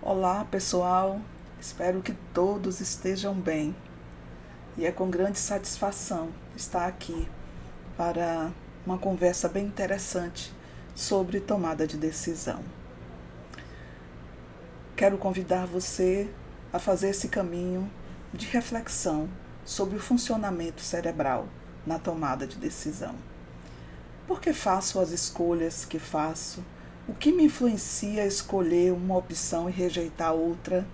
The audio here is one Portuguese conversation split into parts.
Olá, pessoal. Espero que todos estejam bem. E é com grande satisfação estar aqui para uma conversa bem interessante sobre tomada de decisão. Quero convidar você a fazer esse caminho de reflexão sobre o funcionamento cerebral na tomada de decisão. Por que faço as escolhas que faço? O que me influencia a escolher uma opção e rejeitar outra?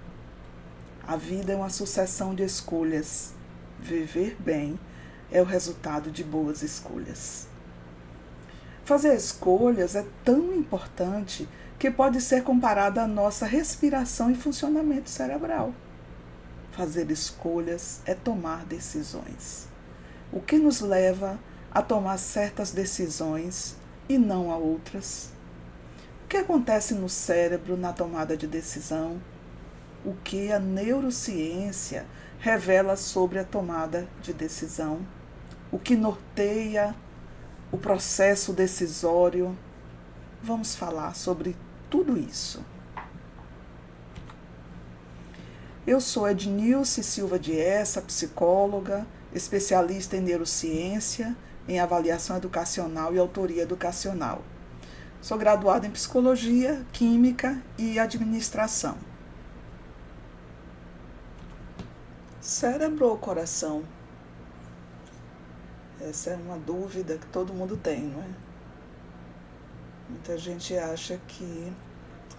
A vida é uma sucessão de escolhas. Viver bem é o resultado de boas escolhas. Fazer escolhas é tão importante que pode ser comparada à nossa respiração e funcionamento cerebral. Fazer escolhas é tomar decisões. O que nos leva a tomar certas decisões e não a outras? O que acontece no cérebro na tomada de decisão? O que a neurociência revela sobre a tomada de decisão? O que norteia o processo decisório? Vamos falar sobre tudo isso. Eu sou Ednilce Silva de Essa, psicóloga, especialista em neurociência, em avaliação educacional e autoria educacional. Sou graduada em psicologia, química e administração. Cérebro ou coração? Essa é uma dúvida que todo mundo tem, não é? Muita gente acha que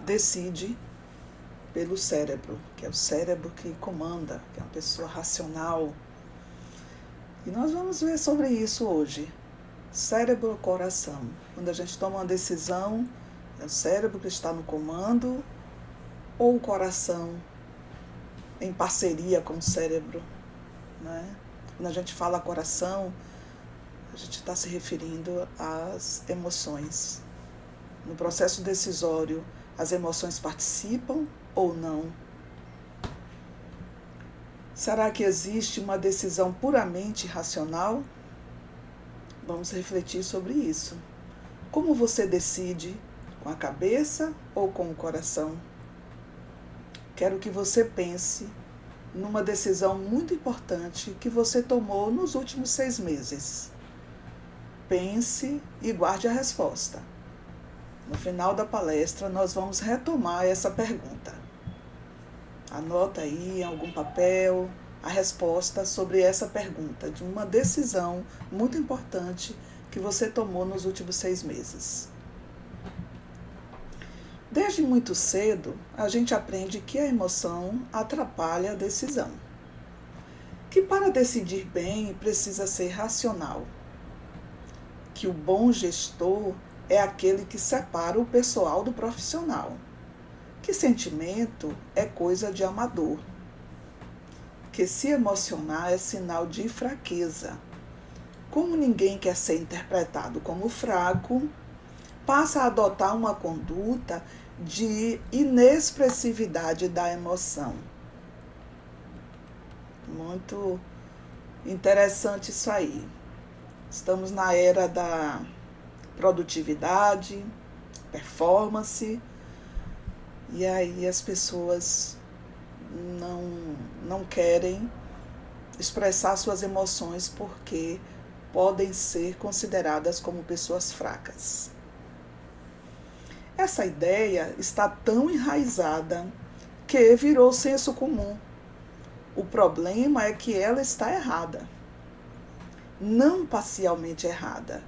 decide pelo cérebro, que é o cérebro que comanda, que é uma pessoa racional. E nós vamos ver sobre isso hoje. Cérebro ou coração? Quando a gente toma uma decisão, é o cérebro que está no comando ou o coração em parceria com o cérebro, né? Quando a gente fala coração, a gente está se referindo às emoções. No processo decisório, as emoções participam ou não? Será que existe uma decisão puramente racional? Vamos refletir sobre isso. Como você decide? Com a cabeça ou com o coração? Quero que você pense numa decisão muito importante que você tomou nos últimos 6 meses. Pense e guarde a resposta. No final da palestra, nós vamos retomar essa pergunta. Anota aí em algum papel a resposta sobre essa pergunta de uma decisão muito importante que você tomou nos últimos 6 meses. Desde muito cedo, a gente aprende que a emoção atrapalha a decisão. Que para decidir bem precisa ser racional. Que o bom gestor é aquele que separa o pessoal do profissional. Que sentimento é coisa de amador. Que se emocionar é sinal de fraqueza. Como ninguém quer ser interpretado como fraco, passa a adotar uma conduta de inexpressividade da emoção. Muito interessante isso aí. Estamos na era da produtividade, performance, e aí as pessoas não querem expressar suas emoções porque podem ser consideradas como pessoas fracas. Essa ideia está tão enraizada que virou senso comum. O problema é que ela está errada. Não parcialmente errada,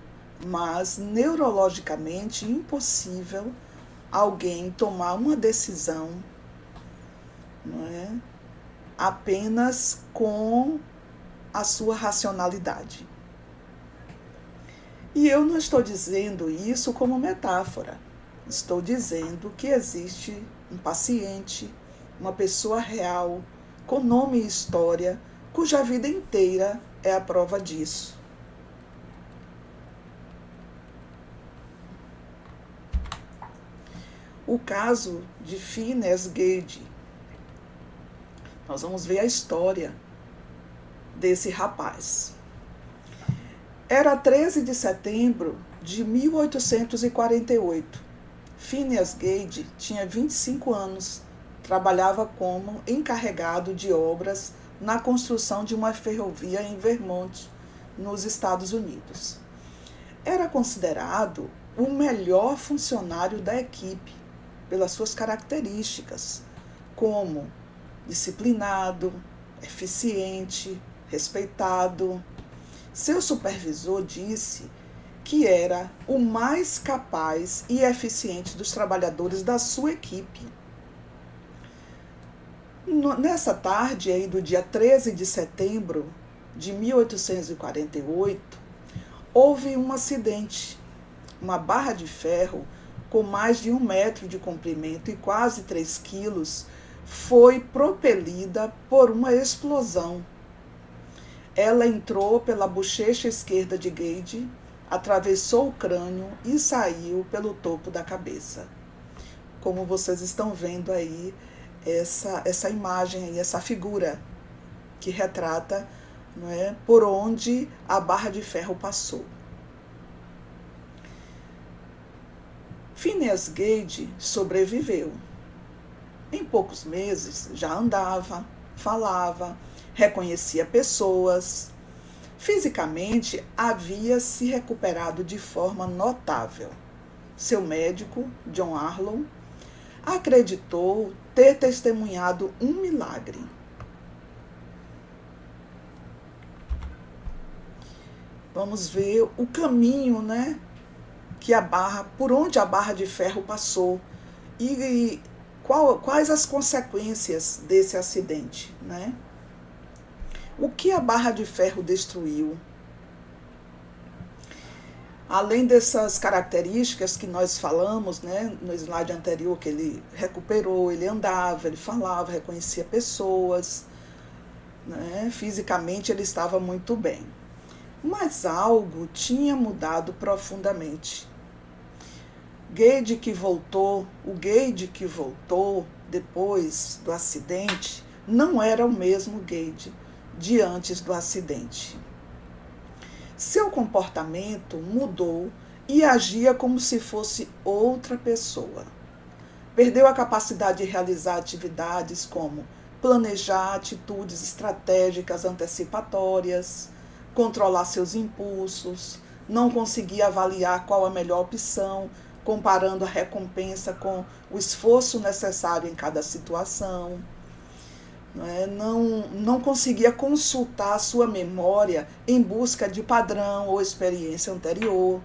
mas neurologicamente impossível alguém tomar uma decisão, não é, apenas com a sua racionalidade. E eu não estou dizendo isso como metáfora. Estou dizendo que existe um paciente, uma pessoa real, com nome e história, cuja vida inteira é a prova disso. O caso de Phineas Gage. Nós vamos ver a história desse rapaz. Era 13 de setembro de 1848. Phineas Gage tinha 25 anos, trabalhava como encarregado de obras na construção de uma ferrovia em Vermont, nos Estados Unidos. Era considerado o melhor funcionário da equipe pelas suas características, como disciplinado, eficiente, respeitado. Seu supervisor disse que era o mais capaz e eficiente dos trabalhadores da sua equipe. Nessa tarde aí do dia 13 de setembro de 1848, houve um acidente. Uma barra de ferro com mais de 1 metro de comprimento e quase 3 quilos foi propelida por uma explosão. Ela entrou pela bochecha esquerda de Gage, atravessou o crânio e saiu pelo topo da cabeça. Como vocês estão vendo aí, essa imagem aí, essa figura que retrata, não é, por onde a barra de ferro passou. Phineas Gage sobreviveu. Em poucos meses já andava, falava, reconhecia pessoas. Fisicamente havia se recuperado de forma notável. Seu médico, John Arlow, acreditou ter testemunhado um milagre. Vamos ver o caminho, né, por onde a barra de ferro passou e quais as consequências desse acidente, né? O que a barra de ferro destruiu? Além dessas características que nós falamos, né, no slide anterior, que ele recuperou, ele andava, ele falava, reconhecia pessoas, né, fisicamente ele estava muito bem. Mas algo tinha mudado profundamente. O Gage que voltou depois do acidente não era o mesmo Gage de antes do acidente. Seu comportamento mudou e agia como se fosse outra pessoa. Perdeu a capacidade de realizar atividades como planejar atitudes estratégicas antecipatórias, controlar seus impulsos, não conseguia avaliar qual a melhor opção, comparando a recompensa com o esforço necessário em cada situação. Não conseguia consultar a sua memória em busca de padrão ou experiência anterior.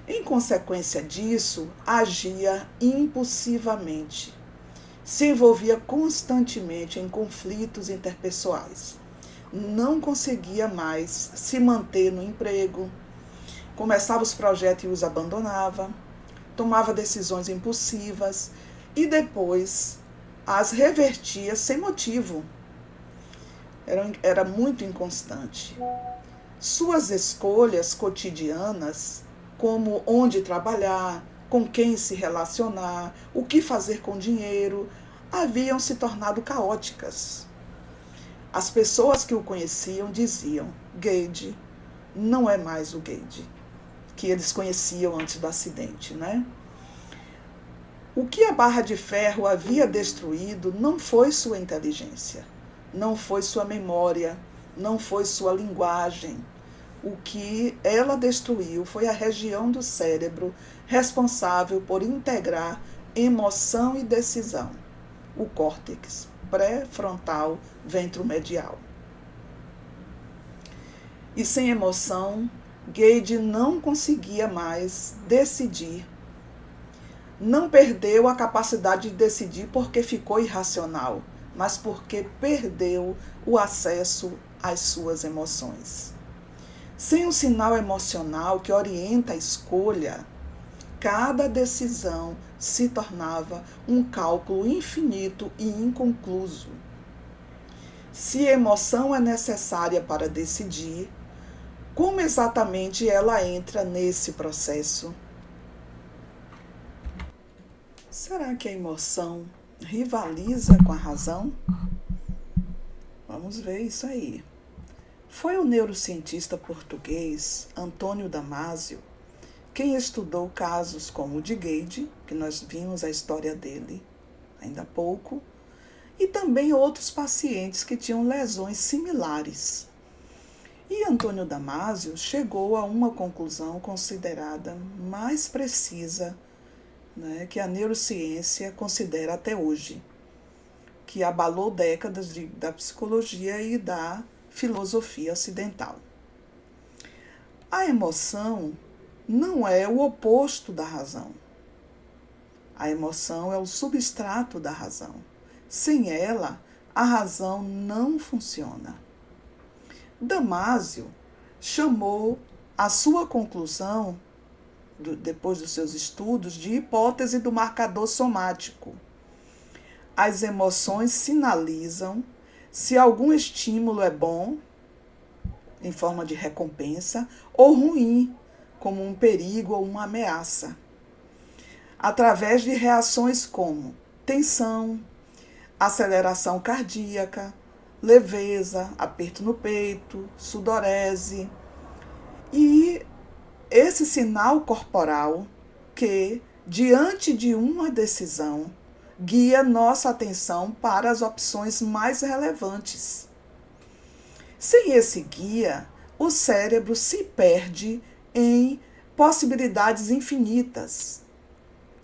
Em consequência disso, agia impulsivamente. Se envolvia constantemente em conflitos interpessoais. Não conseguia mais se manter no emprego. Começava os projetos e os abandonava. Tomava decisões impulsivas e depois as revertia sem motivo. Era muito inconstante. Suas escolhas cotidianas, como onde trabalhar, com quem se relacionar, o que fazer com dinheiro, haviam se tornado caóticas. As pessoas que o conheciam diziam: Gage não é mais o Gage que eles conheciam antes do acidente, né? O que a barra de ferro havia destruído não foi sua inteligência, não foi sua memória, não foi sua linguagem. O que ela destruiu foi a região do cérebro responsável por integrar emoção e decisão, o córtex pré-frontal ventromedial. E sem emoção, Gage não conseguia mais decidir. Não perdeu a capacidade de decidir porque ficou irracional, mas porque perdeu o acesso às suas emoções. Sem um sinal emocional que orienta a escolha, cada decisão se tornava um cálculo infinito e inconcluso. Se emoção é necessária para decidir, como exatamente ela entra nesse processo? Será que a emoção rivaliza com a razão? Vamos ver isso aí. Foi o neurocientista português Antônio Damasio quem estudou casos como o de Gage, que nós vimos a história dele, ainda há pouco, e também outros pacientes que tinham lesões similares. E Antônio Damasio chegou a uma conclusão considerada mais precisa, né, que a neurociência considera até hoje, que abalou décadas da psicologia e da filosofia ocidental. A emoção não é o oposto da razão. A emoção é o substrato da razão. Sem ela, a razão não funciona. Damasio chamou a sua conclusão, depois dos seus estudos, de hipótese do marcador somático. As emoções sinalizam se algum estímulo é bom, em forma de recompensa, ou ruim, como um perigo ou uma ameaça, através de reações como tensão, aceleração cardíaca, leveza, aperto no peito, sudorese. E esse sinal corporal que, diante de uma decisão, guia nossa atenção para as opções mais relevantes. Sem esse guia, o cérebro se perde em possibilidades infinitas,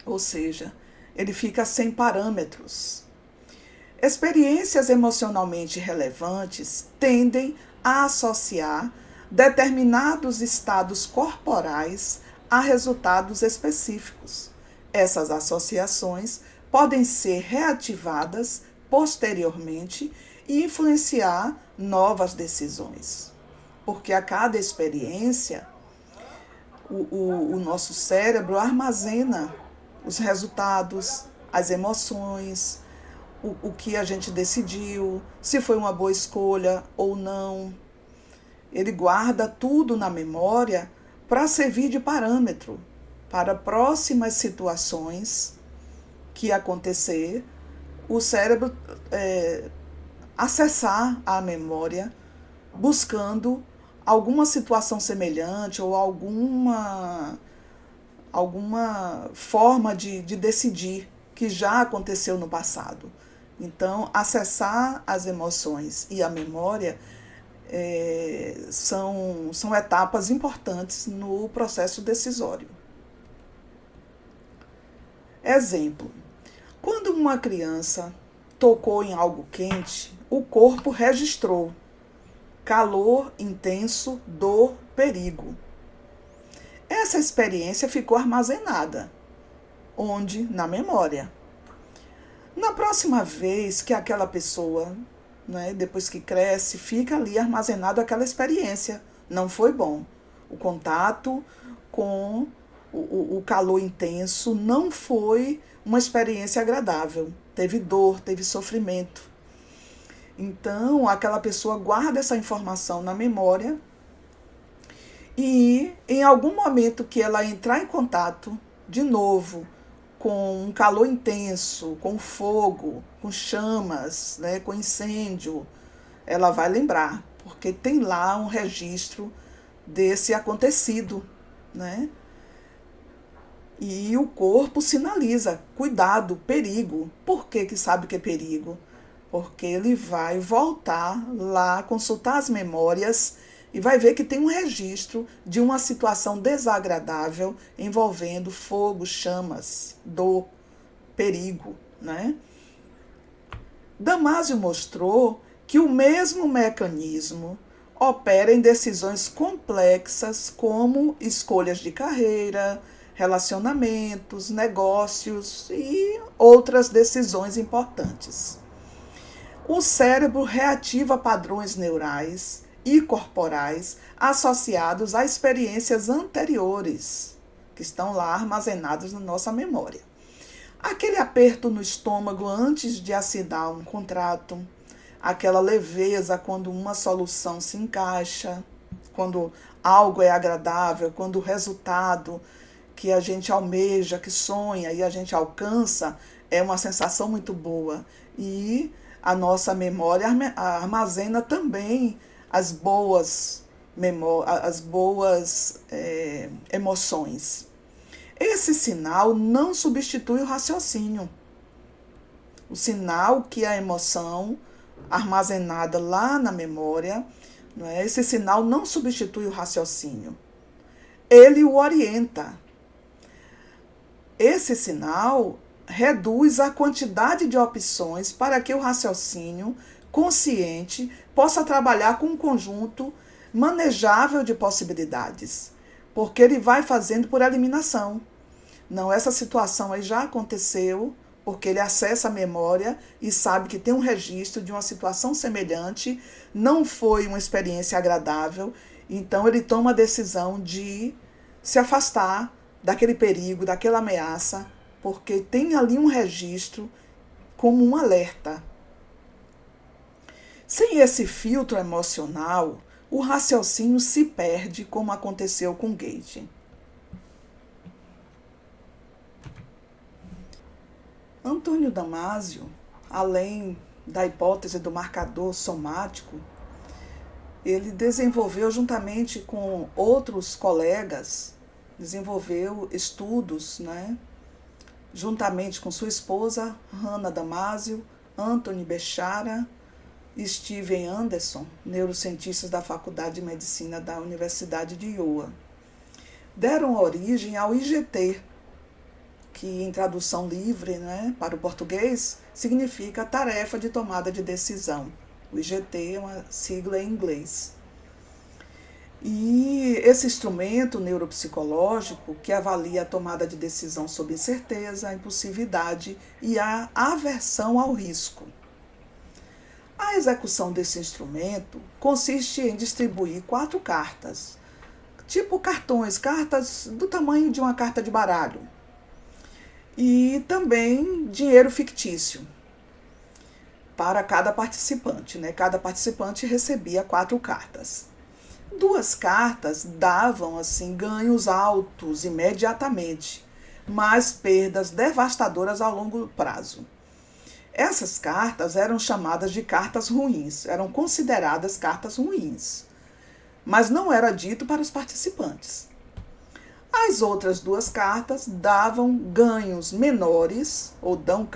ou seja, ele fica sem parâmetros. Experiências emocionalmente relevantes tendem a associar determinados estados corporais a resultados específicos. Essas associações podem ser reativadas posteriormente e influenciar novas decisões. Porque a cada experiência, o nosso cérebro armazena os resultados, as emoções, o que a gente decidiu, se foi uma boa escolha ou não. Ele guarda tudo na memória para servir de parâmetro para próximas situações que acontecer, o cérebro acessar a memória buscando alguma situação semelhante ou alguma forma de decidir que já aconteceu no passado. Então, acessar as emoções e a memória são etapas importantes no processo decisório. Exemplo: quando uma criança tocou em algo quente, o corpo registrou calor intenso, dor, perigo. Essa experiência ficou armazenada. Onde? Na memória. Na próxima vez que aquela pessoa, depois que cresce, fica ali armazenado aquela experiência. Não foi bom. O contato com o calor intenso não foi uma experiência agradável. Teve dor, teve sofrimento. Então, aquela pessoa guarda essa informação na memória e, em algum momento que ela entrar em contato, de novo, com um calor intenso, com fogo, com chamas, com incêndio, ela vai lembrar, porque tem lá um registro desse acontecido, E o corpo sinaliza, cuidado, perigo. Por que sabe que é perigo? Porque ele vai voltar lá, consultar as memórias e vai ver que tem um registro de uma situação desagradável envolvendo fogo, chamas, dor, perigo, Damasio mostrou que o mesmo mecanismo opera em decisões complexas como escolhas de carreira, relacionamentos, negócios e outras decisões importantes. O cérebro reativa padrões neurais e corporais associados a experiências anteriores, que estão lá armazenadas na nossa memória. Aquele aperto no estômago antes de assinar um contrato, aquela leveza quando uma solução se encaixa, quando algo é agradável, quando o resultado que a gente almeja, que sonha e a gente alcança, é uma sensação muito boa. E a nossa memória armazena também as boas emoções. Esse sinal não substitui o raciocínio. o sinal que a emoção armazenada lá na memória, não é? Esse sinal não substitui o raciocínio. Ele o orienta. Esse sinal reduz a quantidade de opções para que o raciocínio consciente possa trabalhar com um conjunto manejável de possibilidades, porque ele vai fazendo por eliminação. Não, essa situação aí já aconteceu, porque ele acessa a memória e sabe que tem um registro de uma situação semelhante, não foi uma experiência agradável, então ele toma a decisão de se afastar daquele perigo, daquela ameaça, porque tem ali um registro como um alerta. Sem esse filtro emocional, o raciocínio se perde, como aconteceu com Gage. Antônio Damasio, além da hipótese do marcador somático, ele desenvolveu, juntamente com outros colegas, desenvolveu estudos, né, juntamente com sua esposa, Hannah Damasio, Anthony Bechara e Steven Anderson, neurocientistas da Faculdade de Medicina da Universidade de Iowa. Deram origem ao IGT, que em tradução livre, né, para o português, significa tarefa de tomada de decisão. O IGT é uma sigla em inglês. E esse instrumento neuropsicológico que avalia a tomada de decisão sob incerteza, a impulsividade e a aversão ao risco. A execução desse instrumento consiste em distribuir 4 cartas, tipo cartões, cartas do tamanho de uma carta de baralho, e também dinheiro fictício para cada participante, né? Cada participante recebia 4 cartas. 2 cartas davam assim ganhos altos imediatamente, mas perdas devastadoras ao longo prazo. Essas cartas eram chamadas de cartas ruins, eram consideradas cartas ruins, mas não era dito para os participantes. As outras 2 cartas davam ganhos menores, ou dão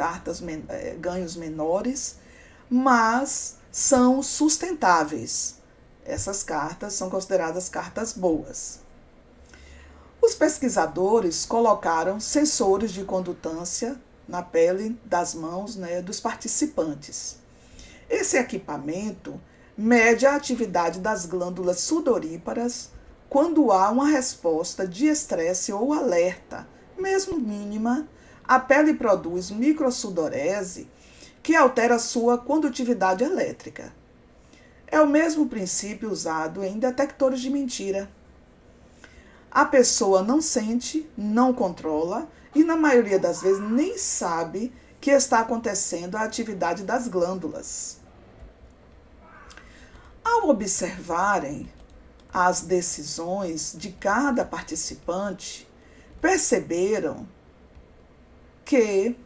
ganhos menores, mas são sustentáveis. Essas cartas são consideradas cartas boas. Os pesquisadores colocaram sensores de condutância na pele das mãos, né, dos participantes. Esse equipamento mede a atividade das glândulas sudoríparas quando há uma resposta de estresse ou alerta, mesmo mínima. A pele produz microsudorese, que altera sua condutividade elétrica. É o mesmo princípio usado em detectores de mentira. A pessoa não sente, não controla e, na maioria das vezes, nem sabe que está acontecendo a atividade das glândulas. Ao observarem as decisões de cada participante, perceberam que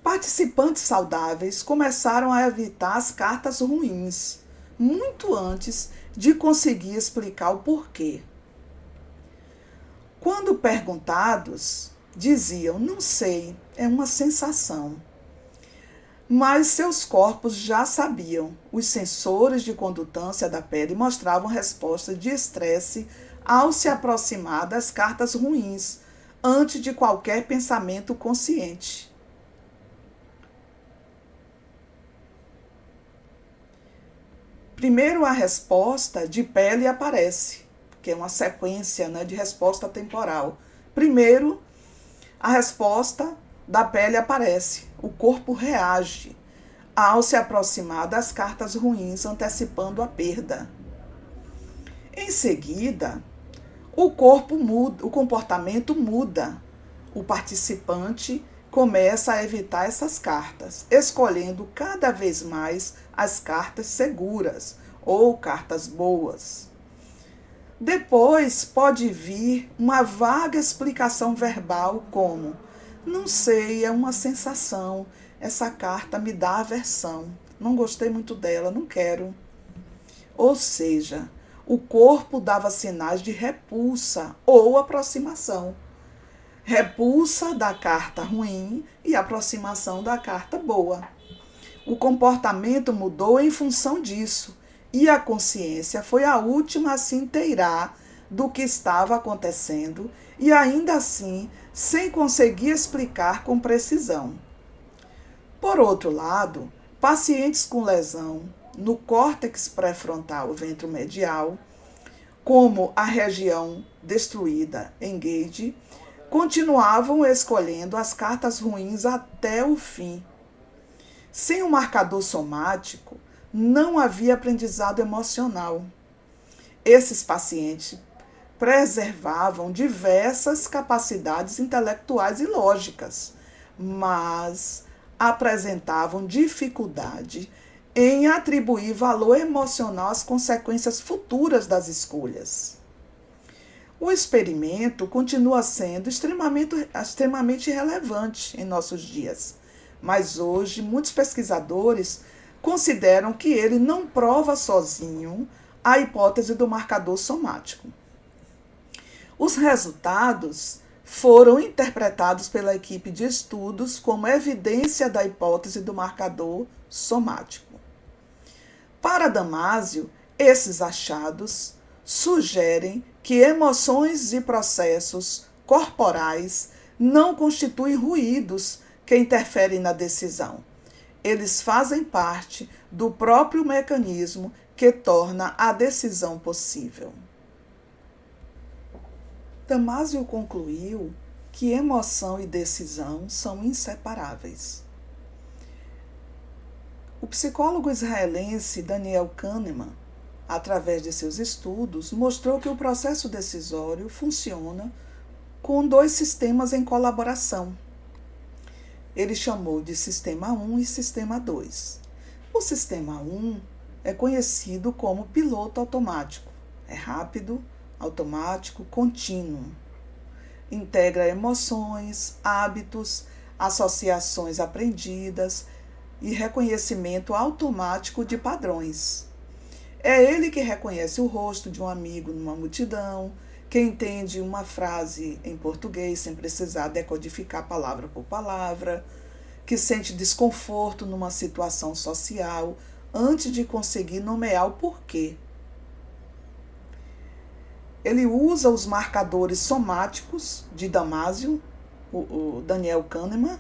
participantes saudáveis começaram a evitar as cartas ruins, muito antes de conseguir explicar o porquê. Quando perguntados, diziam: não sei, é uma sensação. Mas seus corpos já sabiam. Os sensores de condutância da pele mostravam respostas de estresse ao se aproximar das cartas ruins, antes de qualquer pensamento consciente. Primeiro, a resposta de pele aparece, que é uma sequência, né, de resposta temporal. Primeiro, a resposta da pele aparece, o corpo reage ao se aproximar das cartas ruins, antecipando a perda. Em seguida, o corpo muda, o comportamento muda. O participante começa a evitar essas cartas, escolhendo cada vez mais as cartas seguras ou cartas boas. Depois pode vir uma vaga explicação verbal como: não sei, é uma sensação, essa carta me dá aversão, não gostei muito dela, não quero. Ou seja, o corpo dava sinais de repulsa ou aproximação. Repulsa da carta ruim e aproximação da carta boa. O comportamento mudou em função disso, e a consciência foi a última a se inteirar do que estava acontecendo e ainda assim sem conseguir explicar com precisão. Por outro lado, pacientes com lesão no córtex pré-frontal ventromedial, como a região destruída em Gage, continuavam escolhendo as cartas ruins até o fim. Sem o marcador somático, não havia aprendizado emocional. Esses pacientes preservavam diversas capacidades intelectuais e lógicas, mas apresentavam dificuldade em atribuir valor emocional às consequências futuras das escolhas. O experimento continua sendo extremamente relevante em nossos dias, mas hoje muitos pesquisadores consideram que ele não prova sozinho a hipótese do marcador somático. Os resultados foram interpretados pela equipe de estudos como evidência da hipótese do marcador somático. Para Damasio, esses achados sugerem que emoções e processos corporais não constituem ruídos que interferem na decisão. Eles fazem parte do próprio mecanismo que torna a decisão possível. Damasio concluiu que emoção e decisão são inseparáveis. O psicólogo israelense Daniel Kahneman, através de seus estudos, mostrou que o processo decisório funciona com dois sistemas em colaboração. Ele chamou de Sistema 1 e Sistema 2. O Sistema 1 é conhecido como piloto automático. É rápido, automático, contínuo. Integra emoções, hábitos, associações aprendidas e reconhecimento automático de padrões. É ele que reconhece o rosto de um amigo numa multidão, que entende uma frase em português sem precisar decodificar palavra por palavra, que sente desconforto numa situação social antes de conseguir nomear o porquê. Ele usa os marcadores somáticos de Damasio, o Daniel Kahneman,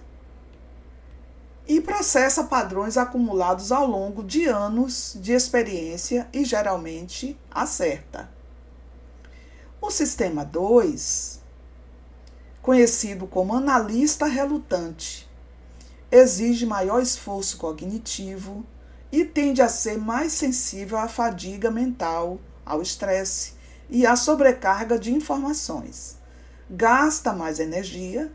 e processa padrões acumulados ao longo de anos de experiência e geralmente acerta. O sistema 2, conhecido como analista relutante, exige maior esforço cognitivo e tende a ser mais sensível à fadiga mental, ao estresse e à sobrecarga de informações. Gasta mais energia.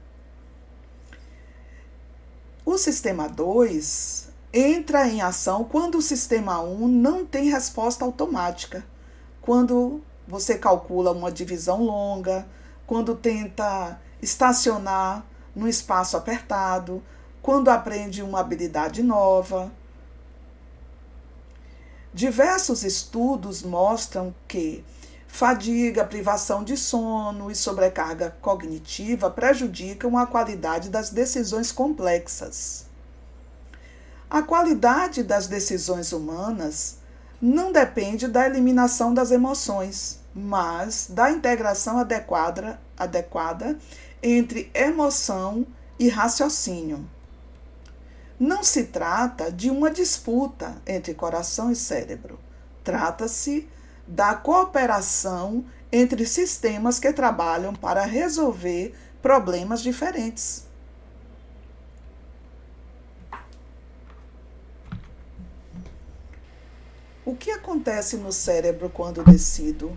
O sistema 2 entra em ação quando o sistema 1 não tem resposta automática, quando você calcula uma divisão longa, quando tenta estacionar num espaço apertado, quando aprende uma habilidade nova. Diversos estudos mostram que fadiga, privação de sono e sobrecarga cognitiva prejudicam a qualidade das decisões complexas. A qualidade das decisões humanas não depende da eliminação das emoções, mas da integração adequada entre emoção e raciocínio. Não se trata de uma disputa entre coração e cérebro. Trata-se da cooperação entre sistemas que trabalham para resolver problemas diferentes. O que acontece no cérebro quando decido?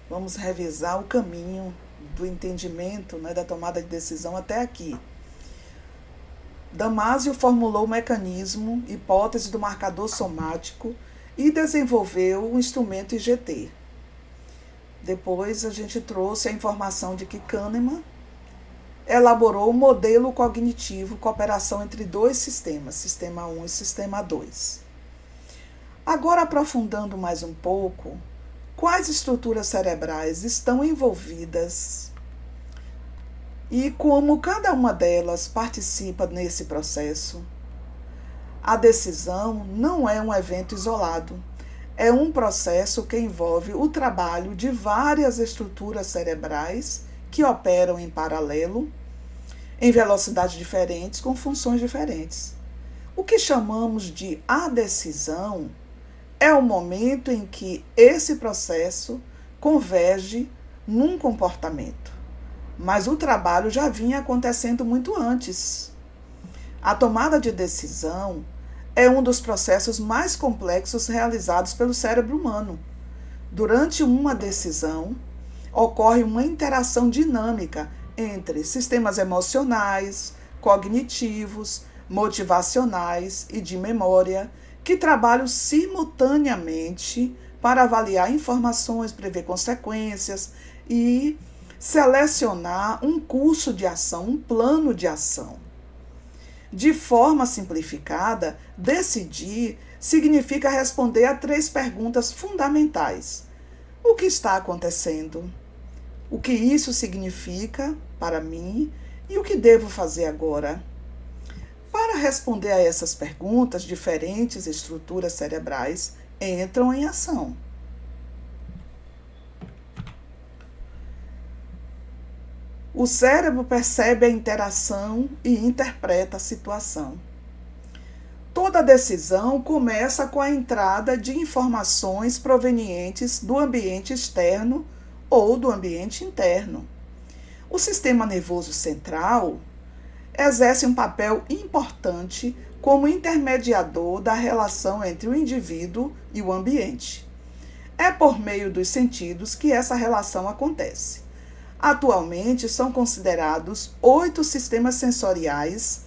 Vamos revisar o caminho do entendimento, da tomada de decisão até aqui. Damasio formulou o mecanismo, hipótese do marcador somático e desenvolveu o instrumento IGT. Depois a gente trouxe a informação de que Kahneman elaborou o modelo cognitivo, cooperação entre dois sistemas, sistema 1 e sistema 2. Agora, aprofundando mais um pouco, quais estruturas cerebrais estão envolvidas e como cada uma delas participa nesse processo? A decisão não é um evento isolado. É um processo que envolve o trabalho de várias estruturas cerebrais que operam em paralelo, em velocidades diferentes, com funções diferentes. O que chamamos de a decisão é o momento em que esse processo converge num comportamento. Mas o trabalho já vinha acontecendo muito antes. A tomada de decisão é um dos processos mais complexos realizados pelo cérebro humano. Durante uma decisão, ocorre uma interação dinâmica entre sistemas emocionais, cognitivos, motivacionais e de memória, que trabalham simultaneamente para avaliar informações, prever consequências e selecionar um curso de ação, um plano de ação. De forma simplificada, decidir significa responder a 3 perguntas fundamentais. O que está acontecendo? O que isso significa para mim e o que devo fazer agora? Para responder a essas perguntas, diferentes estruturas cerebrais entram em ação. O cérebro percebe a interação e interpreta a situação. Toda decisão começa com a entrada de informações provenientes do ambiente externo ou do ambiente interno. O sistema nervoso central exerce um papel importante como intermediador da relação entre o indivíduo e o ambiente. É por meio dos sentidos que essa relação acontece. Atualmente, são considerados 8 sistemas sensoriais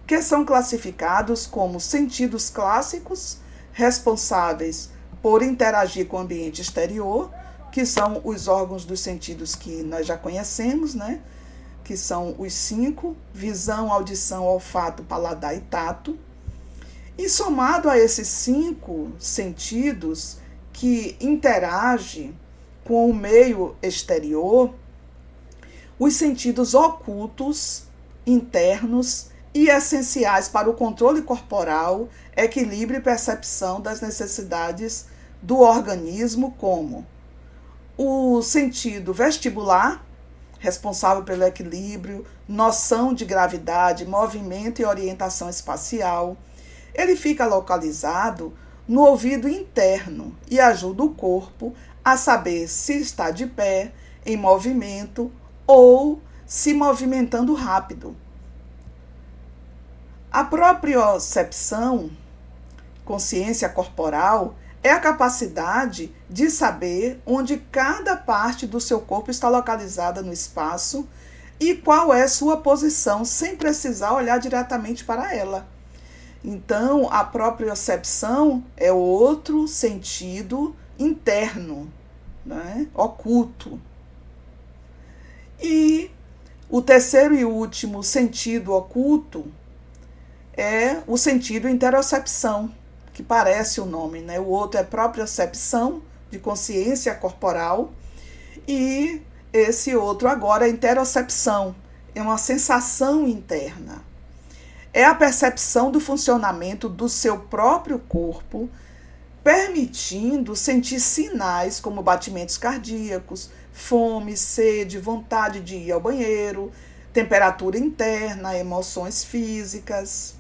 que são classificados como sentidos clássicos, responsáveis por interagir com o ambiente exterior, que são os órgãos dos sentidos que nós já conhecemos, né? Que são os 5, visão, audição, olfato, paladar e tato. E somado a esses 5 sentidos que interagem com o meio exterior, os sentidos ocultos, internos e essenciais para o controle corporal, equilíbrio e percepção das necessidades do organismo, como o sentido vestibular, responsável pelo equilíbrio, noção de gravidade, movimento e orientação espacial. Ele fica localizado no ouvido interno e ajuda o corpo a saber se está de pé, em movimento ou se movimentando rápido. A propriocepção, consciência corporal, é a capacidade de saber onde cada parte do seu corpo está localizada no espaço e qual é sua posição, sem precisar olhar diretamente para ela. Então, a propriocepção é outro sentido interno, né? Oculto. E o terceiro e último sentido oculto é o sentido interocepção, que parece o nome, né? O outro é propriocepção, de consciência corporal, e esse outro agora é interocepção, é uma sensação interna. É a percepção do funcionamento do seu próprio corpo, permitindo sentir sinais como batimentos cardíacos, fome, sede, vontade de ir ao banheiro, temperatura interna, emoções físicas.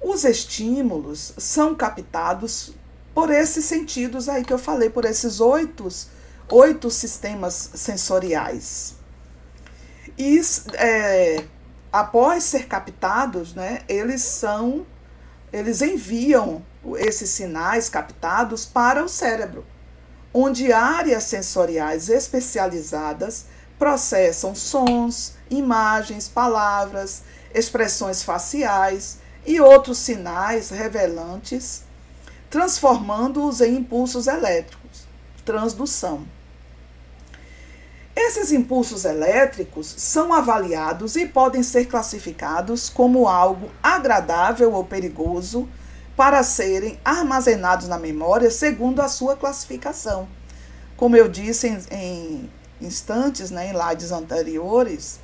Os estímulos são captados por esses sentidos aí que eu falei, por esses oito sistemas sensoriais. E após ser captados, né, eles enviam esses sinais captados para o cérebro, onde áreas sensoriais especializadas processam sons, imagens, palavras, expressões faciais e outros sinais revelantes, transformando-os em impulsos elétricos, transdução. Esses impulsos elétricos são avaliados e podem ser classificados como algo agradável ou perigoso para serem armazenados na memória segundo a sua classificação. Como eu disse em instantes, né, em slides anteriores,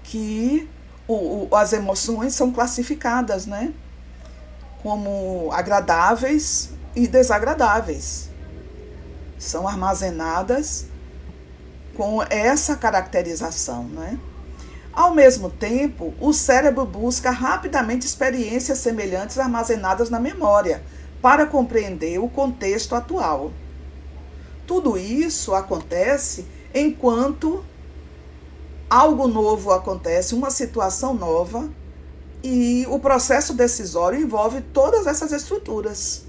que as emoções são classificadas, né, como agradáveis e desagradáveis. São armazenadas com essa caracterização, né? Ao mesmo tempo, o cérebro busca rapidamente experiências semelhantes armazenadas na memória para compreender o contexto atual. Tudo isso acontece enquanto algo novo acontece, uma situação nova, e o processo decisório envolve todas essas estruturas.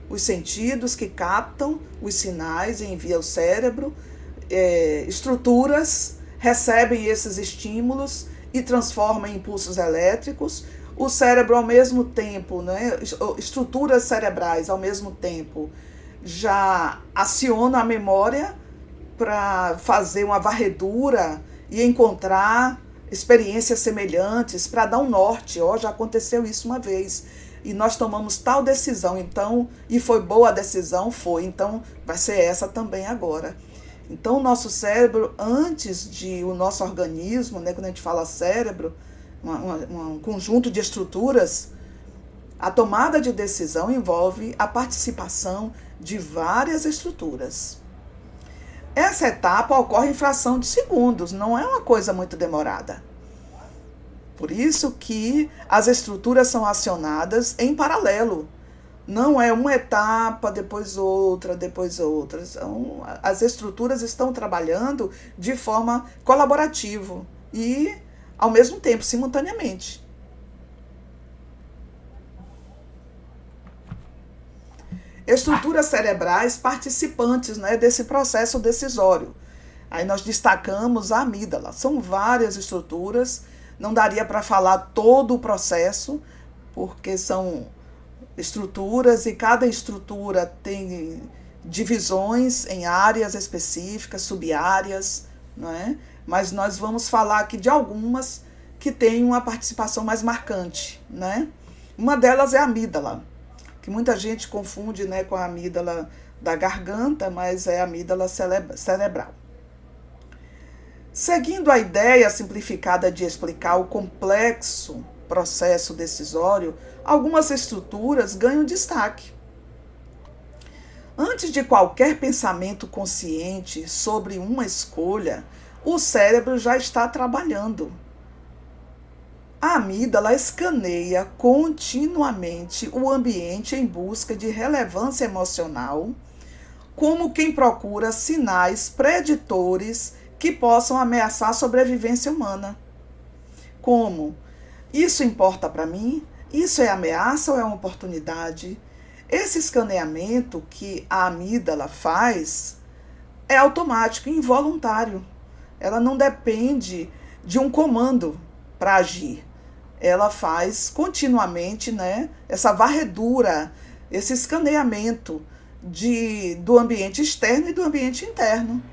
Os sentidos que captam os sinais e enviam ao cérebro, estruturas recebem esses estímulos e transformam em impulsos elétricos. O cérebro, ao mesmo tempo, né, estruturas cerebrais, ao mesmo tempo, já aciona a memória para fazer uma varredura e encontrar experiências semelhantes para dar um norte. Já aconteceu isso uma vez e nós tomamos tal decisão, então, e foi boa a decisão, então vai ser essa também agora. Então o nosso cérebro, antes de o nosso organismo, né, quando a gente fala cérebro, um conjunto de estruturas, a tomada de decisão envolve a participação de várias estruturas. Essa etapa ocorre em fração de segundos, não é uma coisa muito demorada. Por isso que as estruturas são acionadas em paralelo. Não é uma etapa, depois outra, depois outra. As estruturas estão trabalhando de forma colaborativa e, ao mesmo tempo, simultaneamente. Estruturas cerebrais participantes, né, desse processo decisório. Aí nós destacamos a amígdala. São várias estruturas, não daria para falar todo o processo, porque são estruturas e cada estrutura tem divisões em áreas específicas, subáreas, não é? Mas nós vamos falar aqui de algumas que têm uma participação mais marcante, né? Uma delas é a amígdala, que muita gente confunde, né, com a amígdala da garganta, mas é a amígdala cerebral. Seguindo a ideia simplificada de explicar o complexo processo decisório, algumas estruturas ganham destaque. Antes de qualquer pensamento consciente sobre uma escolha, o cérebro já está trabalhando. A amígdala escaneia continuamente o ambiente em busca de relevância emocional, como quem procura sinais preditores que possam ameaçar a sobrevivência humana. Como: isso importa para mim? Isso é ameaça ou é uma oportunidade? Esse escaneamento que a amígdala faz é automático, involuntário. Ela não depende de um comando para agir. Ela faz continuamente, né, essa varredura, esse escaneamento do ambiente externo e do ambiente interno.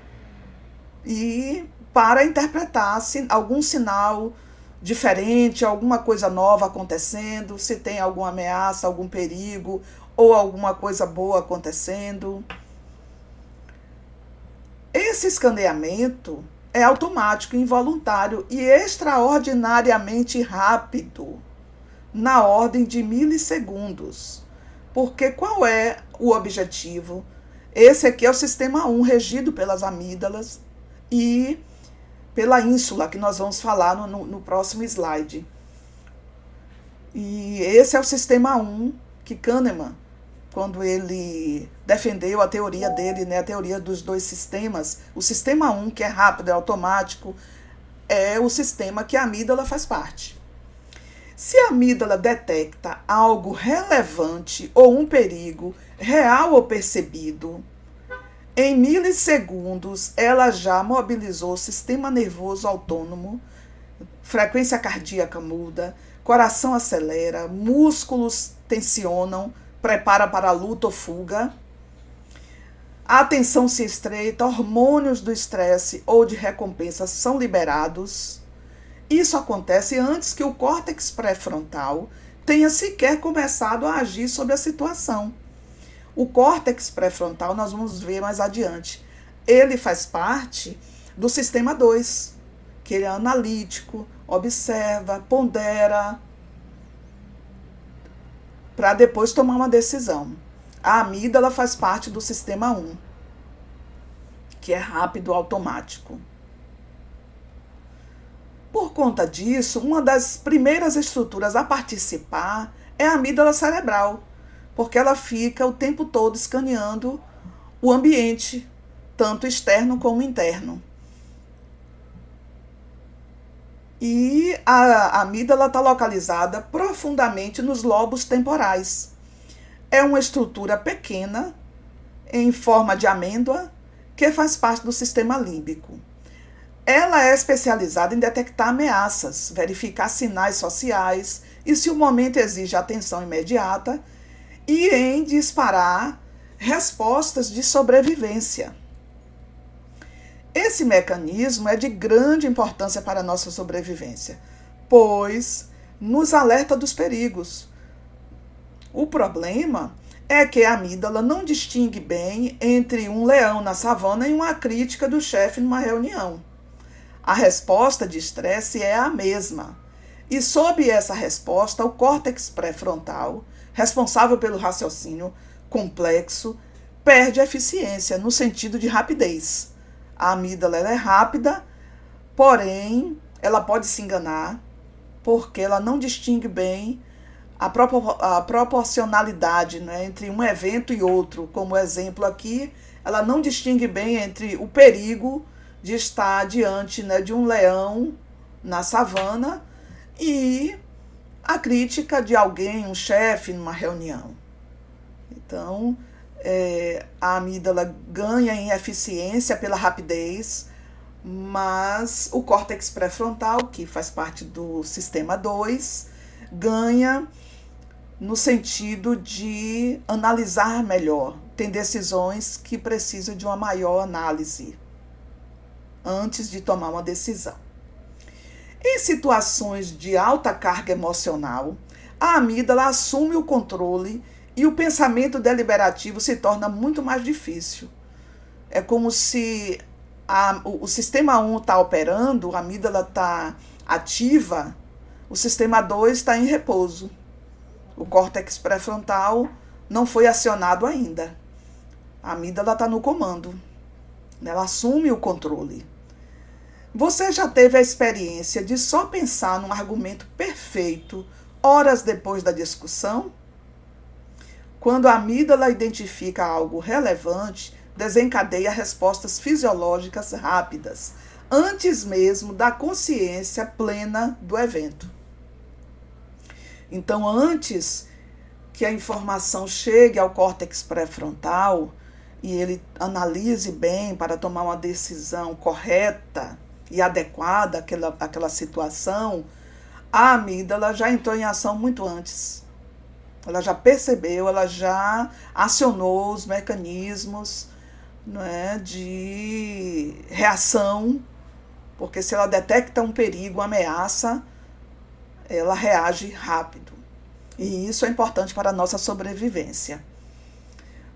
E para interpretar algum sinal diferente, alguma coisa nova acontecendo, se tem alguma ameaça, algum perigo ou alguma coisa boa acontecendo. Esse escaneamento é automático, involuntário e extraordinariamente rápido, na ordem de milissegundos. Porque qual é o objetivo? Esse aqui é o sistema 1, regido pelas amígdalas e pela ínsula, que nós vamos falar no próximo slide. E esse é o sistema 1 que Kahneman, quando ele defendeu a teoria dele, né, a teoria dos dois sistemas, o sistema 1, que é rápido, é automático, é o sistema que a amígdala faz parte. Se a amígdala detecta algo relevante ou um perigo real ou percebido, em milissegundos ela já mobilizou o sistema nervoso autônomo, frequência cardíaca muda, coração acelera, músculos tensionam, prepara para a luta ou fuga, a atenção se estreita, hormônios do estresse ou de recompensa são liberados. Isso acontece antes que o córtex pré-frontal tenha sequer começado a agir sobre a situação. O córtex pré-frontal nós vamos ver mais adiante. Ele faz parte do sistema 2, que ele é analítico, observa, pondera, para depois tomar uma decisão. A amígdala faz parte do sistema 1, que é rápido, automático. Por conta disso, uma das primeiras estruturas a participar é a amígdala cerebral, porque ela fica o tempo todo escaneando o ambiente, tanto externo como interno. E a amígdala está localizada profundamente nos lobos temporais. É uma estrutura pequena, em forma de amêndoa, que faz parte do sistema límbico. Ela é especializada em detectar ameaças, verificar sinais sociais e, se o momento exige atenção imediata, e em disparar respostas de sobrevivência. Esse mecanismo é de grande importância para a nossa sobrevivência, pois nos alerta dos perigos. O problema é que a amígdala não distingue bem entre um leão na savana e uma crítica do chefe numa reunião. A resposta de estresse é a mesma. E sob essa resposta, o córtex pré-frontal, responsável pelo raciocínio complexo, perde eficiência no sentido de rapidez. A amígdala ela é rápida, porém ela pode se enganar, porque ela não distingue bem a proporcionalidade, né, entre um evento e outro. Como exemplo aqui, ela não distingue bem entre o perigo de estar diante, né, de um leão na savana e a crítica de alguém, um chefe, numa reunião. Então, a amígdala ganha em eficiência pela rapidez, mas o córtex pré-frontal, que faz parte do sistema 2, ganha no sentido de analisar melhor. Tem decisões que precisam de uma maior análise antes de tomar uma decisão. Em situações de alta carga emocional, a amígdala assume o controle e o pensamento deliberativo se torna muito mais difícil. É como se o sistema 1 está operando, a amígdala está ativa, o sistema 2 está em repouso. O córtex pré-frontal não foi acionado ainda. A amígdala está no comando. Ela assume o controle. Você já teve a experiência de só pensar num argumento perfeito horas depois da discussão? Quando a amígdala identifica algo relevante, desencadeia respostas fisiológicas rápidas, antes mesmo da consciência plena do evento. Então, antes que a informação chegue ao córtex pré-frontal e ele analise bem para tomar uma decisão correta e adequada àquela situação, a amígdala já entrou em ação muito antes. Ela já percebeu, ela já acionou os mecanismos, né, de reação, porque se ela detecta um perigo, uma ameaça, ela reage rápido. E isso é importante para a nossa sobrevivência.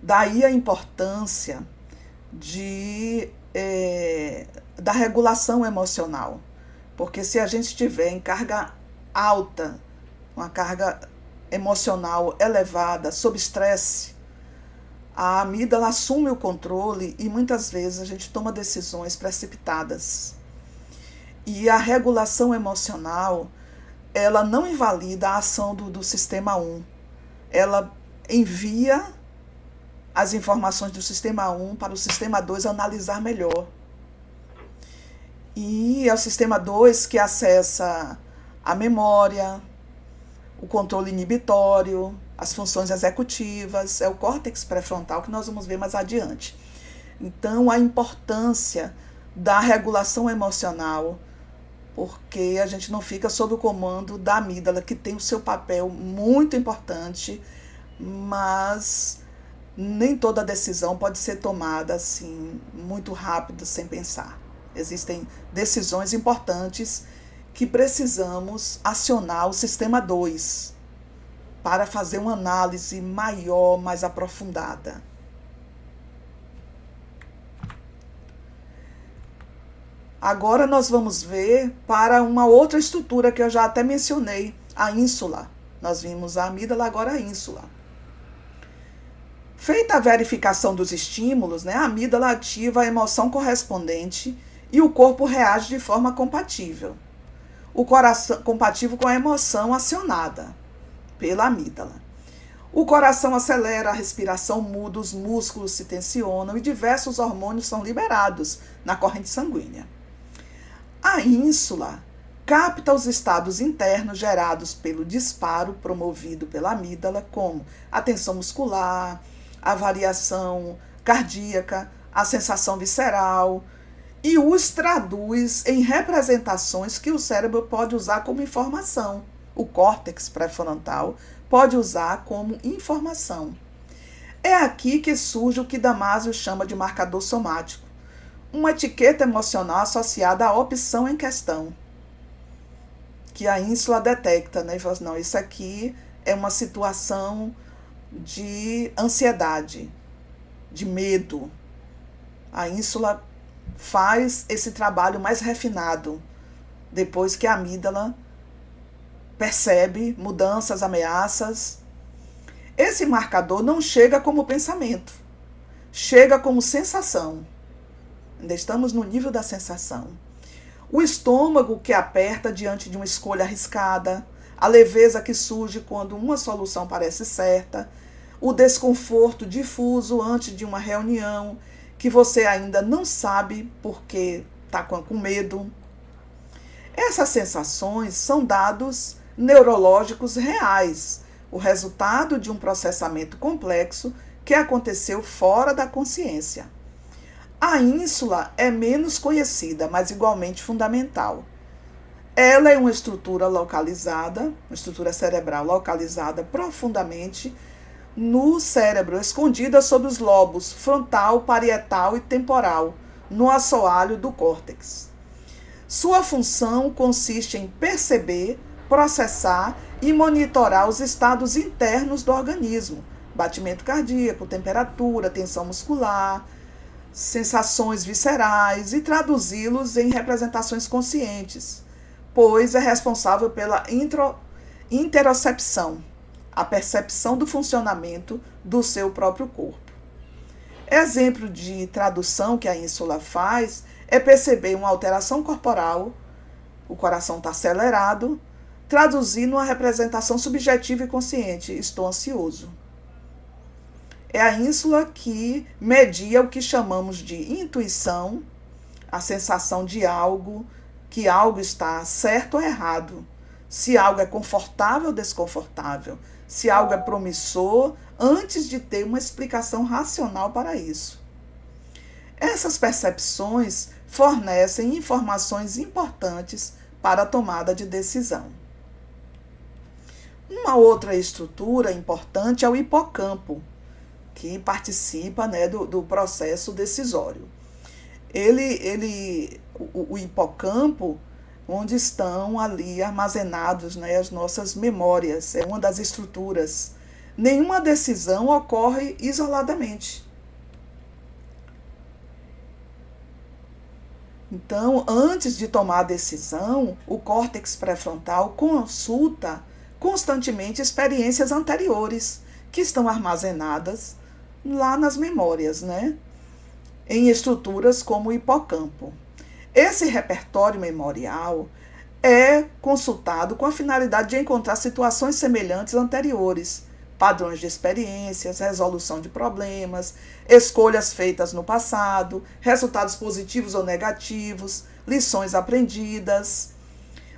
Daí a importância da regulação emocional. Porque se a gente estiver em carga alta, uma carga emocional elevada, sob estresse, a amígdala assume o controle e muitas vezes a gente toma decisões precipitadas. E a regulação emocional, ela não invalida a ação do sistema 1. Ela envia as informações do sistema 1 para o sistema 2 analisar melhor. E é o sistema 2 que acessa a memória, o controle inibitório, as funções executivas, é o córtex pré-frontal que nós vamos ver mais adiante. Então, a importância da regulação emocional, porque a gente não fica sob o comando da amígdala, que tem o seu papel muito importante, mas nem toda decisão pode ser tomada assim, muito rápido, sem pensar. Existem decisões importantes que precisamos acionar o sistema 2 para fazer uma análise maior, mais aprofundada. Agora nós vamos ver para uma outra estrutura que eu já até mencionei, a ínsula. Nós vimos a amígdala, agora a ínsula. Feita a verificação dos estímulos, né, a amígdala ativa a emoção correspondente e o corpo reage de forma compatível. O coração compatível com a emoção acionada pela amígdala. O coração acelera, a respiração muda, os músculos se tensionam e diversos hormônios são liberados na corrente sanguínea. A ínsula capta os estados internos gerados pelo disparo promovido pela amígdala, como a tensão muscular, a variação cardíaca, a sensação visceral, e os traduz em representações que o cérebro pode usar como informação. O córtex pré-frontal pode usar como informação. É aqui que surge o que Damasio chama de marcador somático, uma etiqueta emocional associada à opção em questão, que a ínsula detecta, né? E fala assim, não, isso aqui é uma situação de ansiedade, de medo. A ínsula faz esse trabalho mais refinado, depois que a amígdala percebe mudanças, ameaças. Esse marcador não chega como pensamento, chega como sensação. Ainda estamos no nível da sensação. O estômago que aperta diante de uma escolha arriscada, a leveza que surge quando uma solução parece certa, o desconforto difuso antes de uma reunião que você ainda não sabe porque está com medo. Essas sensações são dados neurológicos reais, o resultado de um processamento complexo que aconteceu fora da consciência. A ínsula é menos conhecida, mas igualmente fundamental. Ela é uma estrutura localizada, uma estrutura cerebral localizada profundamente no cérebro, escondida sob os lobos frontal, parietal e temporal, no assoalho do córtex. Sua função consiste em perceber, processar e monitorar os estados internos do organismo, batimento cardíaco, temperatura, tensão muscular, sensações viscerais e traduzi-los em representações conscientes, pois é responsável pela interocepção, a percepção do funcionamento do seu próprio corpo. Exemplo de tradução que a ínsula faz é perceber uma alteração corporal, o coração está acelerado, traduzindo uma representação subjetiva e consciente, estou ansioso. É a ínsula que media o que chamamos de intuição, a sensação de algo, que algo está certo ou errado, se algo é confortável ou desconfortável, se algo é promissor, antes de ter uma explicação racional para isso. Essas percepções fornecem informações importantes para a tomada de decisão. Uma outra estrutura importante é o hipocampo, que participa, né, do processo decisório. O hipocampo, onde estão ali armazenados, né, as nossas memórias, é uma das estruturas. Nenhuma decisão ocorre isoladamente. Então, antes de tomar a decisão, o córtex pré-frontal consulta constantemente experiências anteriores que estão armazenadas lá nas memórias, né? Em estruturas como o hipocampo. Esse repertório memorial é consultado com a finalidade de encontrar situações semelhantes anteriores, padrões de experiências, resolução de problemas, escolhas feitas no passado, resultados positivos ou negativos, lições aprendidas.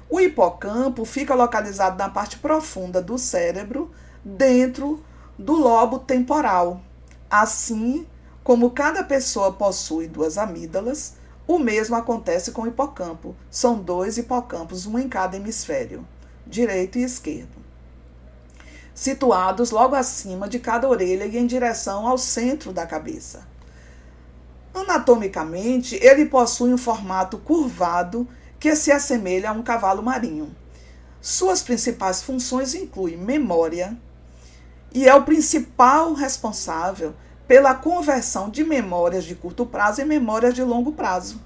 O hipocampo fica localizado na parte profunda do cérebro, dentro do lobo temporal. Assim como cada pessoa possui duas amígdalas, o mesmo acontece com o hipocampo. São dois hipocampos, um em cada hemisfério, direito e esquerdo, situados logo acima de cada orelha e em direção ao centro da cabeça. Anatomicamente, ele possui um formato curvado que se assemelha a um cavalo marinho. Suas principais funções incluem memória e é o principal responsável pela conversão de memórias de curto prazo em memórias de longo prazo.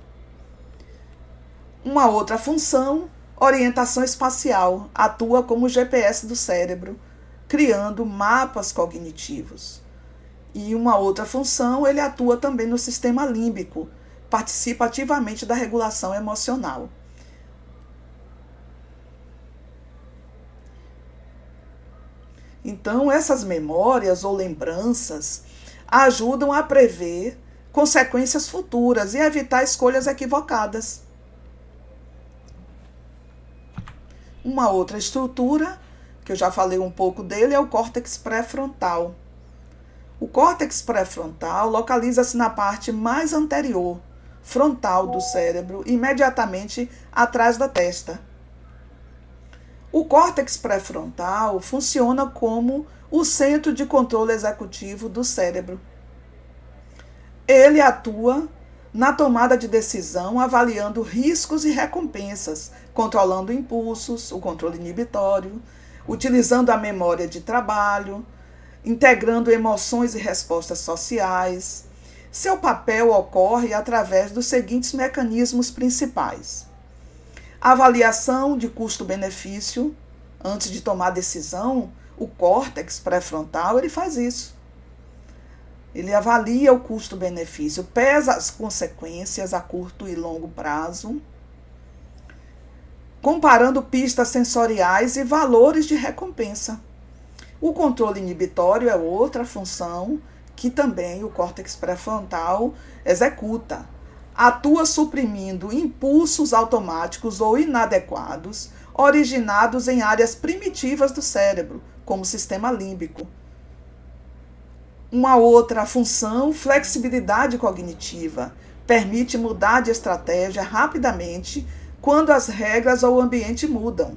Uma outra função, orientação espacial, atua como GPS do cérebro, criando mapas cognitivos. E uma outra função, ele atua também no sistema límbico, participa ativamente da regulação emocional. Então, essas memórias ou lembranças ajudam a prever consequências futuras e evitar escolhas equivocadas. Uma outra estrutura, que eu já falei um pouco dele, é o córtex pré-frontal. O córtex pré-frontal localiza-se na parte mais anterior, frontal do cérebro, imediatamente atrás da testa. O córtex pré-frontal funciona como o centro de controle executivo do cérebro. Ele atua na tomada de decisão, avaliando riscos e recompensas, controlando impulsos, o controle inibitório, utilizando a memória de trabalho, integrando emoções e respostas sociais. Seu papel ocorre através dos seguintes mecanismos principais: avaliação de custo-benefício. Antes de tomar decisão, o córtex pré-frontal ele faz isso. Ele avalia o custo-benefício, pesa as consequências a curto e longo prazo, comparando pistas sensoriais e valores de recompensa. O controle inibitório é outra função que também o córtex pré-frontal executa. Atua suprimindo impulsos automáticos ou inadequados originados em áreas primitivas do cérebro, como o sistema límbico. Uma outra função, flexibilidade cognitiva, permite mudar de estratégia rapidamente quando as regras ou o ambiente mudam.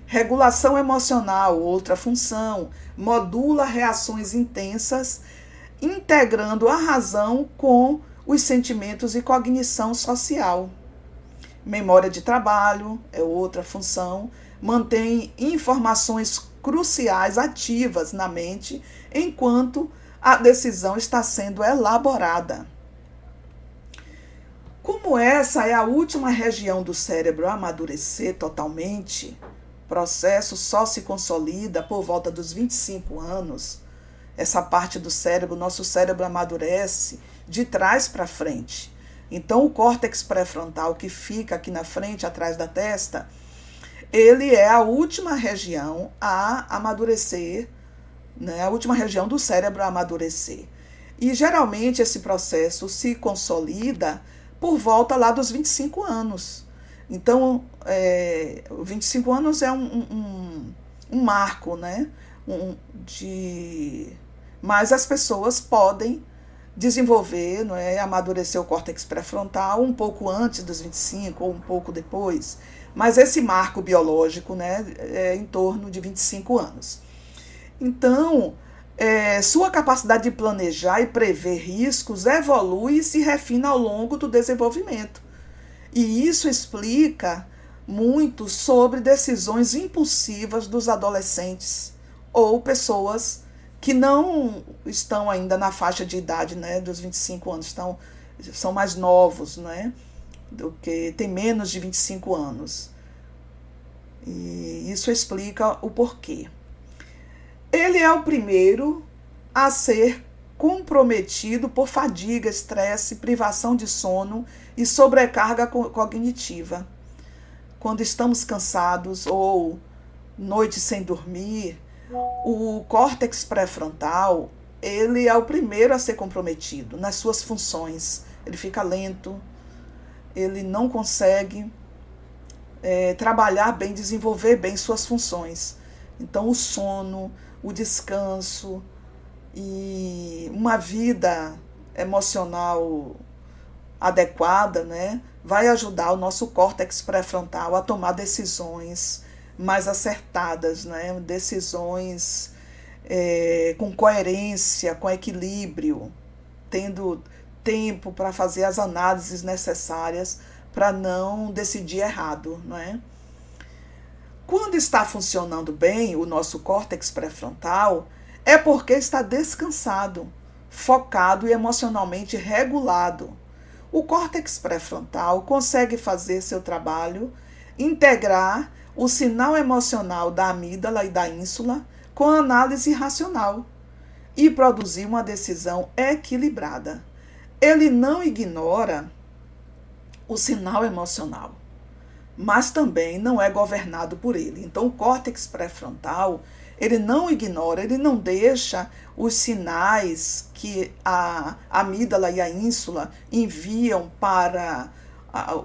Regulação emocional, outra função, modula reações intensas, integrando a razão com os sentimentos e cognição social. Memória de trabalho é outra função, mantém informações cruciais ativas na mente enquanto a decisão está sendo elaborada. Como essa é a última região do cérebro a amadurecer totalmente, o processo só se consolida por volta dos 25 anos. Essa parte do cérebro, nosso cérebro amadurece de trás para frente. Então, o córtex pré-frontal, que fica aqui na frente, atrás da testa, ele é a última região a amadurecer, né? A última região do cérebro a amadurecer. E, geralmente, esse processo se consolida por volta lá dos 25 anos. Então, 25 anos é um marco, né? Mas as pessoas podem desenvolver, não é, amadurecer o córtex pré-frontal um pouco antes dos 25 ou um pouco depois. Mas esse marco biológico, né, é em torno de 25 anos. Então, sua capacidade de planejar e prever riscos evolui e se refina ao longo do desenvolvimento. E isso explica muito sobre decisões impulsivas dos adolescentes ou pessoas que não estão ainda na faixa de idade, né, dos 25 anos, são mais novos, né, do que tem menos de 25 anos. E isso explica o porquê. Ele é o primeiro a ser comprometido por fadiga, estresse, privação de sono e sobrecarga cognitiva. Quando estamos cansados ou noite sem dormir, o córtex pré-frontal, ele é o primeiro a ser comprometido nas suas funções. Ele fica lento, ele não consegue trabalhar bem, desenvolver bem suas funções. Então, o sono, o descanso e uma vida emocional adequada, né, vai ajudar o nosso córtex pré-frontal a tomar decisões mais acertadas, né, decisões com coerência, com equilíbrio, tendo tempo para fazer as análises necessárias para não decidir errado, não é? Quando está funcionando bem o nosso córtex pré-frontal, é porque está descansado, focado e emocionalmente regulado. O córtex pré-frontal consegue fazer seu trabalho, integrar o sinal emocional da amígdala e da ínsula com a análise racional e produzir uma decisão equilibrada. Ele não ignora o sinal emocional, mas também não é governado por ele. Então, o córtex pré-frontal, ele não ignora, ele não deixa os sinais que a amígdala e a ínsula enviam para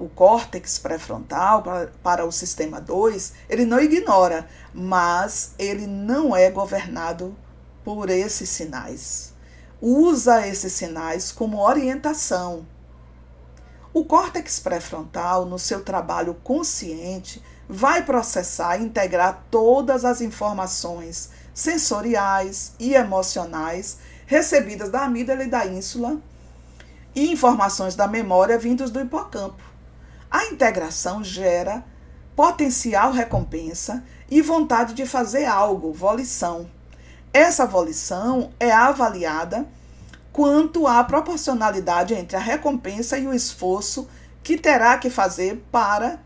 o córtex pré-frontal, para o sistema 2, ele não ignora, mas ele não é governado por esses sinais. Usa esses sinais como orientação. O córtex pré-frontal, no seu trabalho consciente, vai processar e integrar todas as informações sensoriais e emocionais recebidas da amígdala e da ínsula e informações da memória vindas do hipocampo. A integração gera potencial recompensa e vontade de fazer algo, volição. Essa volição é avaliada quanto à proporcionalidade entre a recompensa e o esforço que terá que fazer para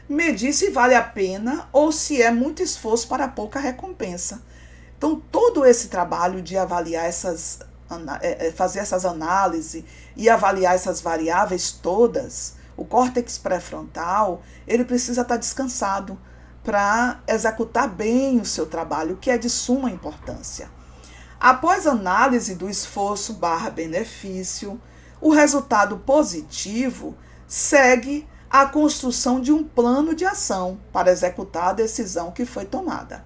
medir se vale a pena ou se é muito esforço para pouca recompensa. Então, todo esse trabalho de avaliar fazer essas análises e avaliar essas variáveis todas, o córtex pré-frontal, ele precisa estar descansado para executar bem o seu trabalho, que é de suma importância. Após análise do esforço/benefício, o resultado positivo segue a construção de um plano de ação para executar a decisão que foi tomada.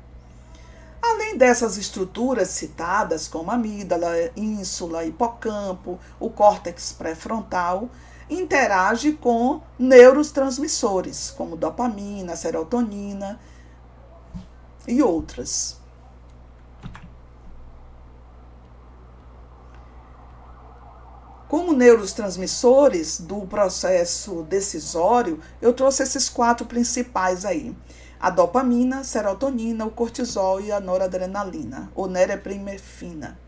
Além dessas estruturas citadas, como amígdala, ínsula, hipocampo, o córtex pré-frontal interage com neurotransmissores, como dopamina, serotonina e outras. Como neurotransmissores do processo decisório, eu trouxe esses 4 principais aí. A dopamina, serotonina, o cortisol e a noradrenalina, ou norepinefrina.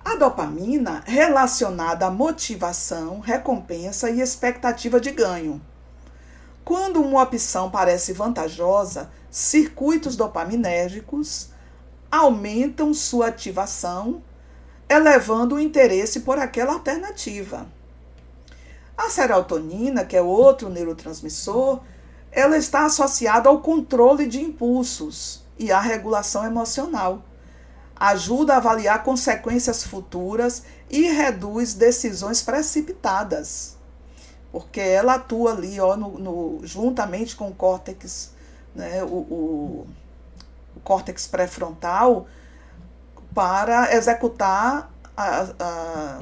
A dopamina relacionada à motivação, recompensa e expectativa de ganho. Quando uma opção parece vantajosa, circuitos dopaminérgicos aumentam sua ativação, elevando o interesse por aquela alternativa. A serotonina, que é outro neurotransmissor, ela está associada ao controle de impulsos e à regulação emocional. Ajuda a avaliar consequências futuras e reduz decisões precipitadas, porque ela atua ali juntamente com o córtex, né, o córtex pré-frontal, para executar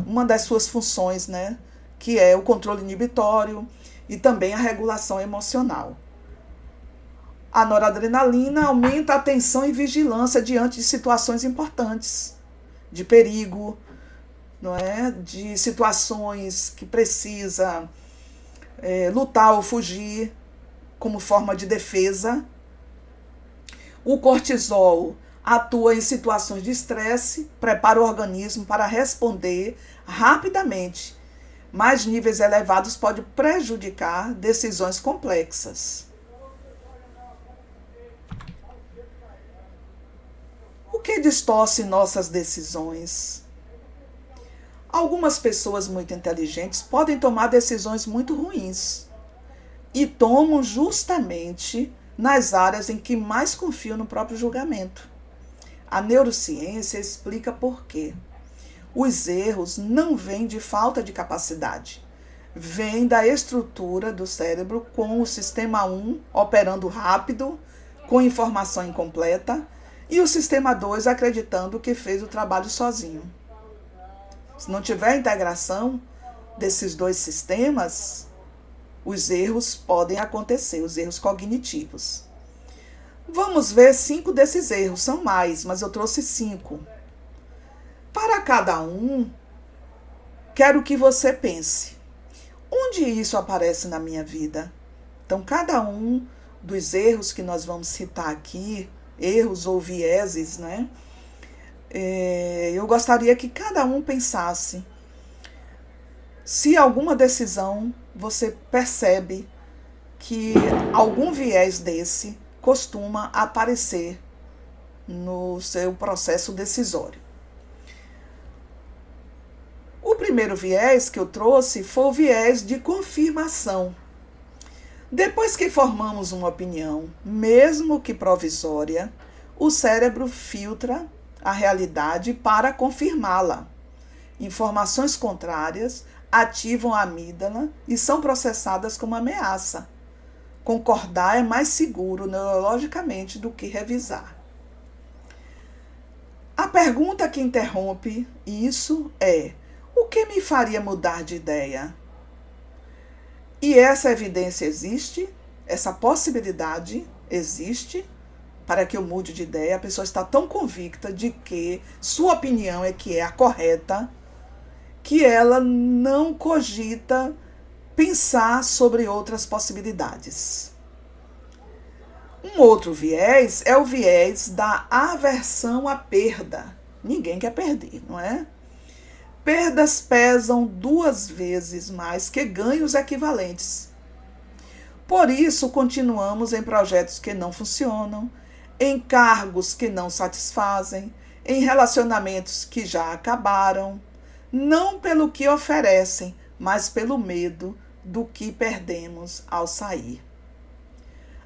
uma das suas funções, né, que é o controle inibitório e também a regulação emocional. A noradrenalina aumenta a atenção e vigilância diante de situações importantes, de perigo, não é? De situações que precisa lutar ou fugir como forma de defesa. O cortisol atua em situações de estresse, prepara o organismo para responder rapidamente, mas níveis elevados podem prejudicar decisões complexas. O que distorce nossas decisões? Algumas pessoas muito inteligentes podem tomar decisões muito ruins e tomam justamente nas áreas em que mais confiam no próprio julgamento. A neurociência explica por quê. Os erros não vêm de falta de capacidade, vêm da estrutura do cérebro com o sistema 1 operando rápido, com informação incompleta, e o sistema 2 acreditando que fez o trabalho sozinho. Se não tiver integração desses dois sistemas, os erros podem acontecer, os erros cognitivos. Vamos ver 5 desses erros, são mais, mas eu trouxe 5. Para cada um, quero que você pense, onde isso aparece na minha vida? Então, cada um dos erros que nós vamos citar aqui, erros ou vieses, né? Eu gostaria que cada um pensasse, Se alguma decisão você percebe que algum viés desse costuma aparecer no seu processo decisório. O primeiro viés que eu trouxe foi o viés de confirmação. Depois que formamos uma opinião, mesmo que provisória, o cérebro filtra a realidade para confirmá-la. Informações contrárias ativam a amígdala e são processadas como ameaça. Concordar é mais seguro neurologicamente do que revisar. A pergunta que interrompe isso é: o que me faria mudar de ideia? E essa evidência existe, essa possibilidade existe para que eu mude de ideia. A pessoa está tão convicta de que sua opinião é que é a correta, que ela não cogita pensar sobre outras possibilidades. Um outro viés é o viés da aversão à perda. Ninguém quer perder, não é? Perdas pesam 2 vezes mais que ganhos equivalentes. Por isso, continuamos em projetos que não funcionam, em cargos que não satisfazem, em relacionamentos que já acabaram, não pelo que oferecem, mas pelo medo do que perdemos ao sair.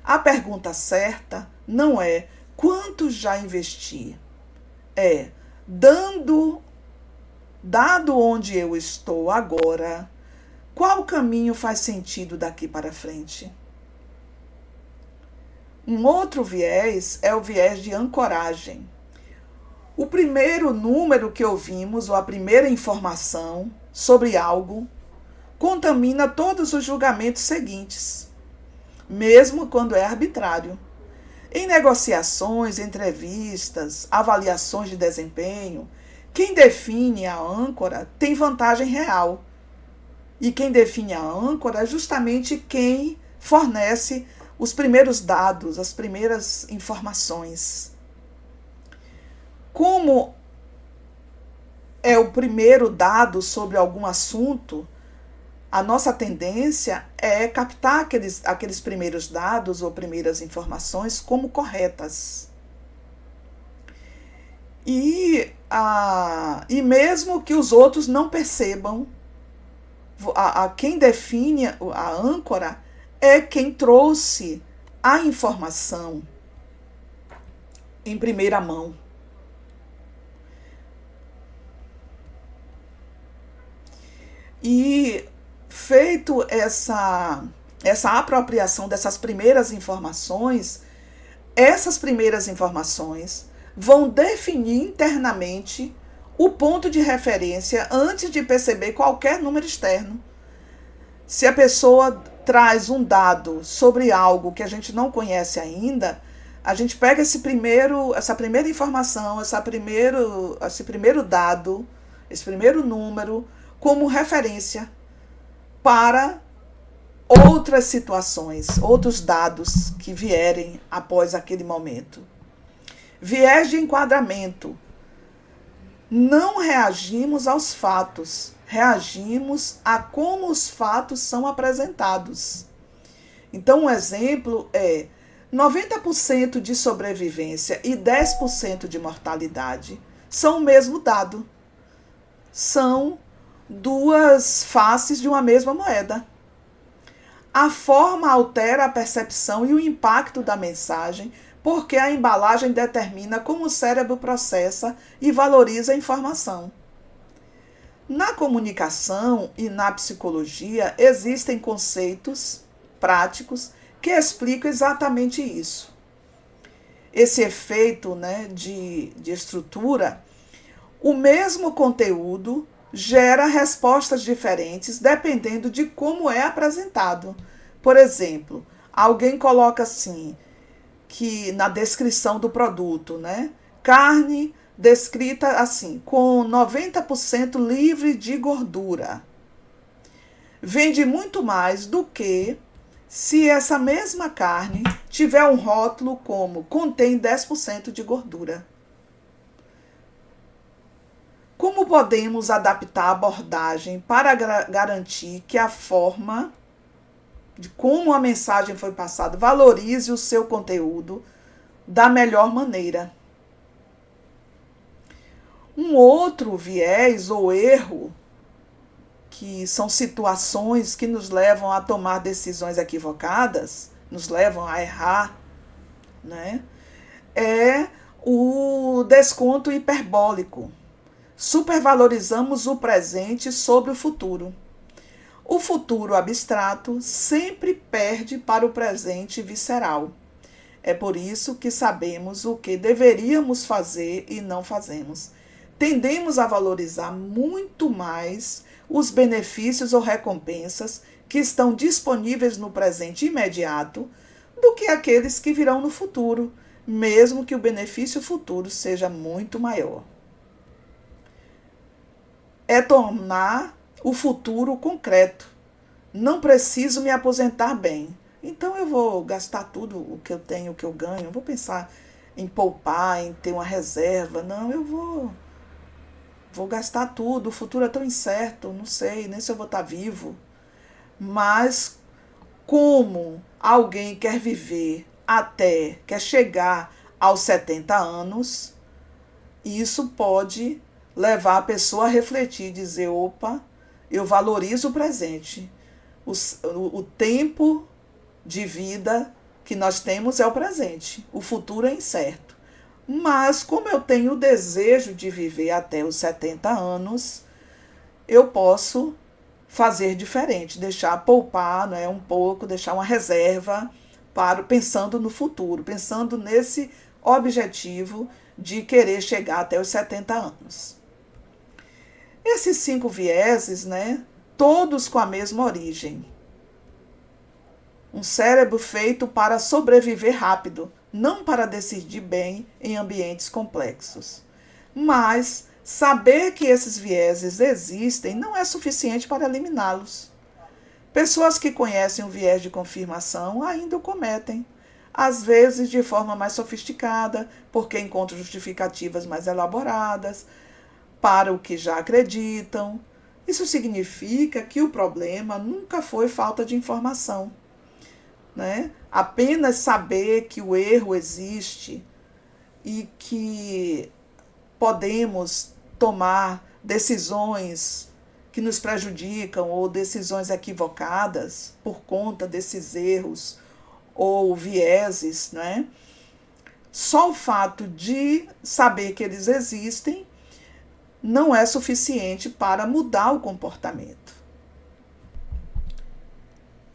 A pergunta certa não é quanto já investi, é dado onde eu estou agora, qual caminho faz sentido daqui para frente? Um outro viés é o viés de ancoragem. O primeiro número que ouvimos, ou a primeira informação sobre algo, contamina todos os julgamentos seguintes, mesmo quando é arbitrário. Em negociações, entrevistas, avaliações de desempenho, quem define a âncora tem vantagem real. E quem define a âncora é justamente quem fornece os primeiros dados, as primeiras informações. Como é o primeiro dado sobre algum assunto, a nossa tendência é captar aqueles primeiros dados ou primeiras informações como corretas. E mesmo que os outros não percebam, quem define a âncora é quem trouxe a informação em primeira mão. E feito essa apropriação dessas primeiras informações, essas primeiras informações vão definir internamente o ponto de referência antes de perceber qualquer número externo. Se a pessoa traz um dado sobre algo que a gente não conhece ainda, a gente pega essa primeira informação, esse primeiro dado, esse primeiro número, como referência para outras situações, outros dados que vierem após aquele momento. Viés de enquadramento. Não reagimos aos fatos, reagimos a como os fatos são apresentados. Então, um exemplo é 90% de sobrevivência e 10% de mortalidade são o mesmo dado. São 2 faces de uma mesma moeda. A forma altera a percepção e o impacto da mensagem, porque a embalagem determina como o cérebro processa e valoriza a informação. Na comunicação e na psicologia existem conceitos práticos que explicam exatamente isso. Esse efeito, de estrutura, o mesmo conteúdo gera respostas diferentes dependendo de como é apresentado. Por exemplo, alguém coloca assim, que na descrição do produto, carne descrita assim, com 90% livre de gordura. Vende muito mais do que se essa mesma carne tiver um rótulo como contém 10% de gordura. Como Como podemos adaptar a abordagem para garantir que a forma de como a mensagem foi passada valorize o seu conteúdo da melhor maneira? Um outro viés ou erro, que são situações que nos levam a tomar decisões equivocadas, nos levam a errar, né? É o desconto hiperbólico. Supervalorizamos o presente sobre o futuro. O futuro abstrato sempre perde para o presente visceral. É por isso que sabemos o que deveríamos fazer e não fazemos. Tendemos a valorizar muito mais os benefícios ou recompensas que estão disponíveis no presente imediato do que aqueles que virão no futuro, mesmo que o benefício futuro seja muito maior. É tornar o futuro concreto. Não preciso me aposentar bem. Então eu vou gastar tudo o que eu tenho, o que eu ganho. Não vou pensar em poupar, em ter uma reserva. Não, eu vou gastar tudo. O futuro é tão incerto, não sei nem se eu vou estar vivo. Mas como alguém quer viver quer chegar aos 70 anos, isso pode levar a pessoa a refletir e dizer, opa, eu valorizo o presente. O tempo de vida que nós temos é o presente. O futuro é incerto. Mas como eu tenho o desejo de viver até os 70 anos, eu posso fazer diferente, deixar poupar, né, um pouco, deixar uma reserva pensando no futuro, pensando nesse objetivo de querer chegar até os 70 anos. Esses 5 vieses, né, todos com a mesma origem. Um cérebro feito para sobreviver rápido, não para decidir bem em ambientes complexos. Mas saber que esses vieses existem não é suficiente para eliminá-los. Pessoas que conhecem o viés de confirmação ainda o cometem, às vezes de forma mais sofisticada, porque encontram justificativas mais elaboradas para o que já acreditam. Isso significa que o problema nunca foi falta de informação, né? Apenas saber que o erro existe e que podemos tomar decisões que nos prejudicam ou decisões equivocadas por conta desses erros ou vieses, né? Só o fato de saber que eles existem não é suficiente para mudar o comportamento.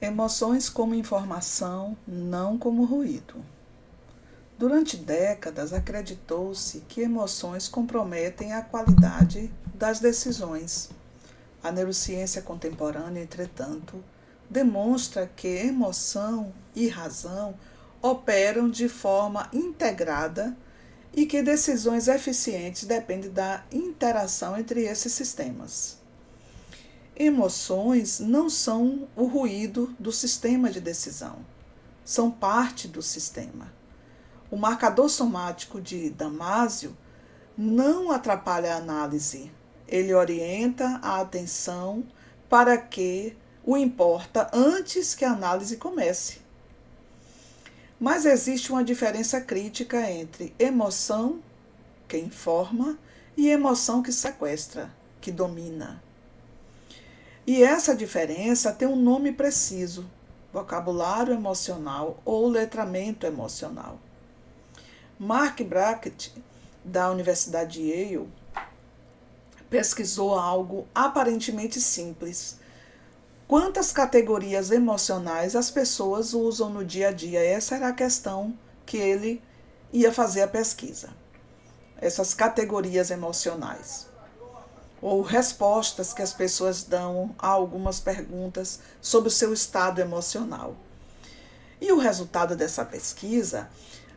Emoções como informação, não como ruído. Durante décadas, acreditou-se que emoções comprometem a qualidade das decisões. A neurociência contemporânea, entretanto, demonstra que emoção e razão operam de forma integrada e que decisões eficientes dependem da interação entre esses sistemas. Emoções não são o ruído do sistema de decisão, são parte do sistema. O marcador somático de Damasio não atrapalha a análise, ele orienta a atenção para que o importa antes que a análise comece. Mas existe uma diferença crítica entre emoção, que informa, e emoção que sequestra, que domina. E essa diferença tem um nome preciso: vocabulário emocional ou letramento emocional. Mark Brackett, da Universidade de Yale, pesquisou algo aparentemente simples. Quantas categorias emocionais as pessoas usam no dia a dia? Essa era a questão que ele ia fazer a pesquisa. Essas categorias emocionais. Ou respostas que as pessoas dão a algumas perguntas sobre o seu estado emocional. E o resultado dessa pesquisa,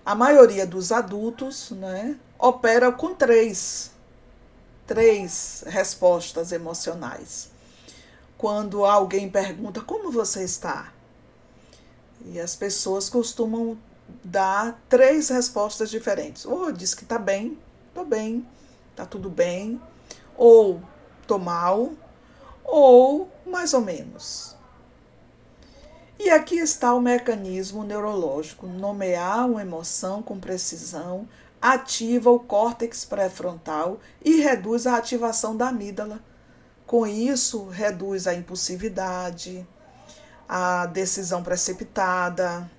a maioria dos adultos, né, opera com três respostas emocionais. Quando alguém pergunta, como você está? E as pessoas costumam dar 3 respostas diferentes. Ou diz que está bem, estou bem, está tudo bem. Ou tô mal, ou mais ou menos. E aqui está o mecanismo neurológico. Nomear uma emoção com precisão ativa o córtex pré-frontal e reduz a ativação da amígdala. Com isso, reduz a impulsividade, a decisão precipitada,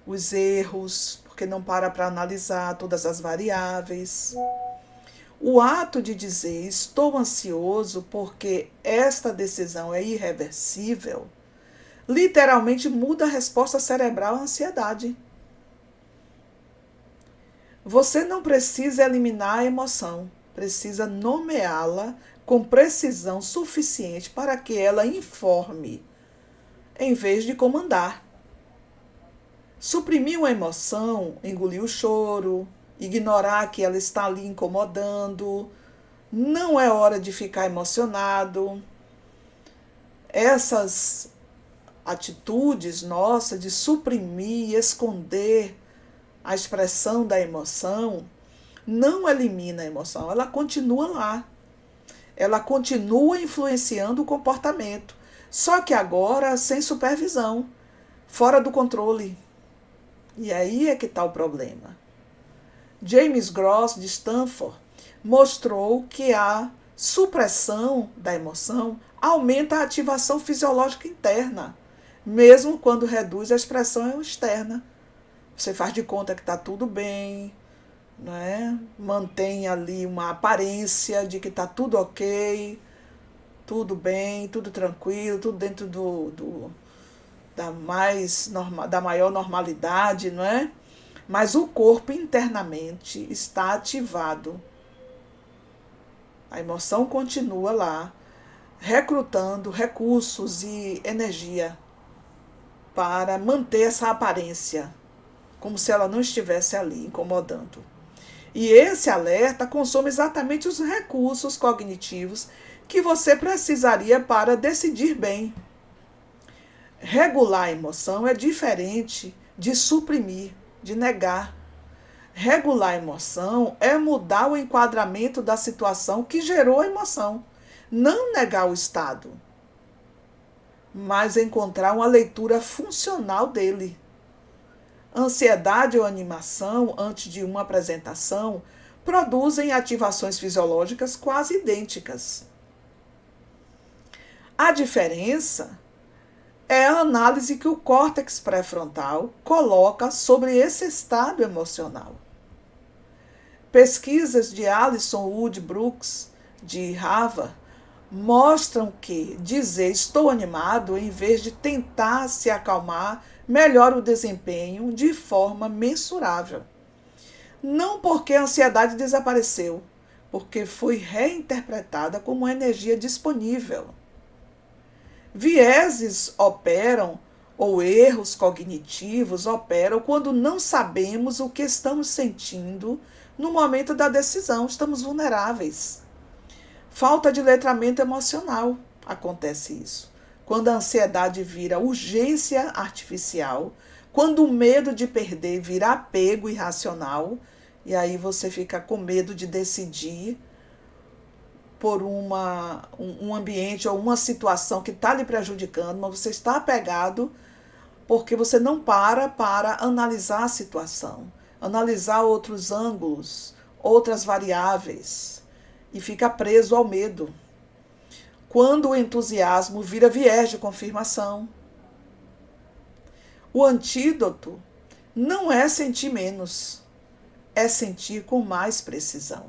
os erros, porque não para analisar todas as variáveis. O ato de dizer estou ansioso porque esta decisão é irreversível, literalmente muda a resposta cerebral à ansiedade. Você não precisa eliminar a emoção, precisa nomeá-la com precisão suficiente para que ela informe, em vez de comandar. Suprimir uma emoção, engolir o choro, ignorar que ela está ali incomodando, não é hora de ficar emocionado. Essas atitudes nossas de suprimir e esconder a expressão da emoção não elimina a emoção, ela continua lá. Ela continua influenciando o comportamento, só que agora sem supervisão, fora do controle. E aí é que está o problema. James Gross, de Stanford, mostrou que a supressão da emoção aumenta a ativação fisiológica interna, mesmo quando reduz a expressão externa. Você faz de conta que está tudo bem, né? Mantém ali uma aparência de que está tudo ok, tudo bem, tudo tranquilo, tudo dentro da maior normalidade, não é? Mas o corpo internamente está ativado. A emoção continua lá, recrutando recursos e energia para manter essa aparência, como se ela não estivesse ali incomodando. E esse alerta consome exatamente os recursos cognitivos que você precisaria para decidir bem. Regular a emoção é diferente de suprimir, de negar. Regular a emoção é mudar o enquadramento da situação que gerou a emoção. Não negar o estado, mas encontrar uma leitura funcional dele. Ansiedade ou animação antes de uma apresentação produzem ativações fisiológicas quase idênticas. A diferença é a análise que o córtex pré-frontal coloca sobre esse estado emocional. Pesquisas de Alison Wood Brooks, de Harvard, mostram que dizer estou animado, em vez de tentar se acalmar, melhora o desempenho de forma mensurável. Não porque a ansiedade desapareceu, porque foi reinterpretada como energia disponível. Vieses operam, ou erros cognitivos operam, quando não sabemos o que estamos sentindo no momento da decisão, estamos vulneráveis. Falta de letramento emocional, acontece isso. Quando a ansiedade vira urgência artificial, quando o medo de perder vira apego irracional, e aí você fica com medo de decidir por um ambiente ou uma situação que está lhe prejudicando, mas você está apegado porque você não para analisar a situação, analisar outros ângulos, outras variáveis, e fica preso ao medo. Quando o entusiasmo vira viés de confirmação. O antídoto não é sentir menos, é sentir com mais precisão.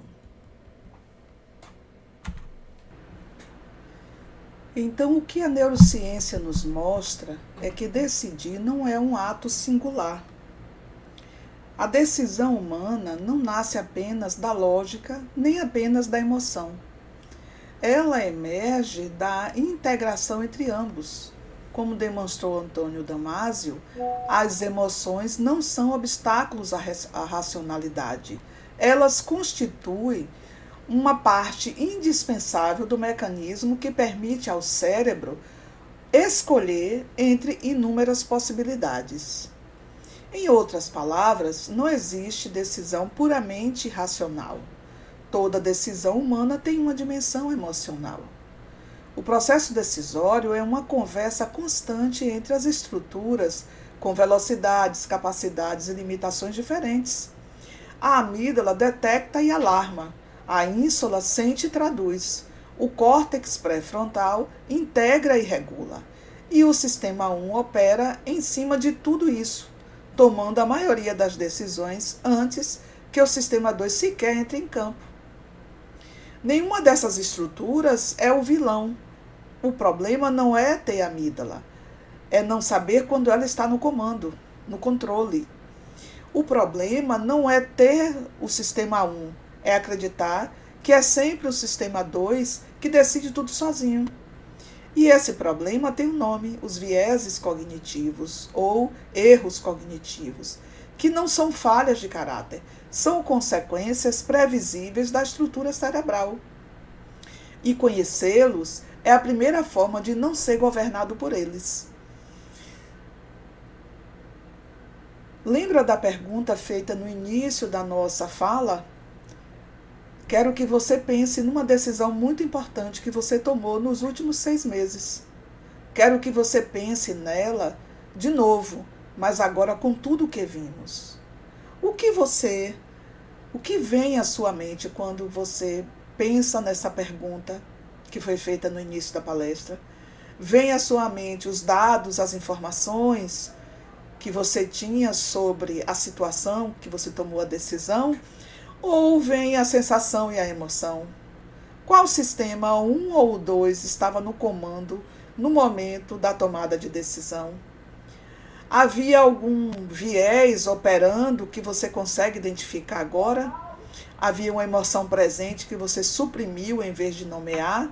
Então, o que a neurociência nos mostra é que decidir não é um ato singular. A decisão humana não nasce apenas da lógica, nem apenas da emoção. Ela emerge da integração entre ambos. Como demonstrou Antônio Damasio, as emoções não são obstáculos à racionalidade. Elas constituem uma parte indispensável do mecanismo que permite ao cérebro escolher entre inúmeras possibilidades. Em outras palavras, não existe decisão puramente racional. Toda decisão humana tem uma dimensão emocional. O processo decisório é uma conversa constante entre as estruturas com velocidades, capacidades e limitações diferentes. A amígdala detecta e alarma, a ínsula sente e traduz, o córtex pré-frontal integra e regula, e o sistema 1 opera em cima de tudo isso, tomando a maioria das decisões antes que o sistema 2 sequer entre em campo. Nenhuma dessas estruturas é o vilão. O problema não é ter amígdala, é não saber quando ela está no comando, no controle. O problema não é ter o sistema 1, é acreditar que é sempre o sistema 2 que decide tudo sozinho. E esse problema tem um nome, os vieses cognitivos ou erros cognitivos, que não são falhas de caráter, são consequências previsíveis da estrutura cerebral. E conhecê-los é a primeira forma de não ser governado por eles. Lembra da pergunta feita no início da nossa fala? Quero que você pense numa decisão muito importante que você tomou nos últimos 6 meses. Quero que você pense nela de novo, mas agora com tudo o que vimos. O que vem à sua mente quando você pensa nessa pergunta que foi feita no início da palestra? Vem à sua mente os dados, as informações que você tinha sobre a situação que você tomou a decisão? Ou vem a sensação e a emoção? Qual sistema, 1 ou 2, estava no comando no momento da tomada de decisão? Havia algum viés operando que você consegue identificar agora? Havia uma emoção presente que você suprimiu em vez de nomear?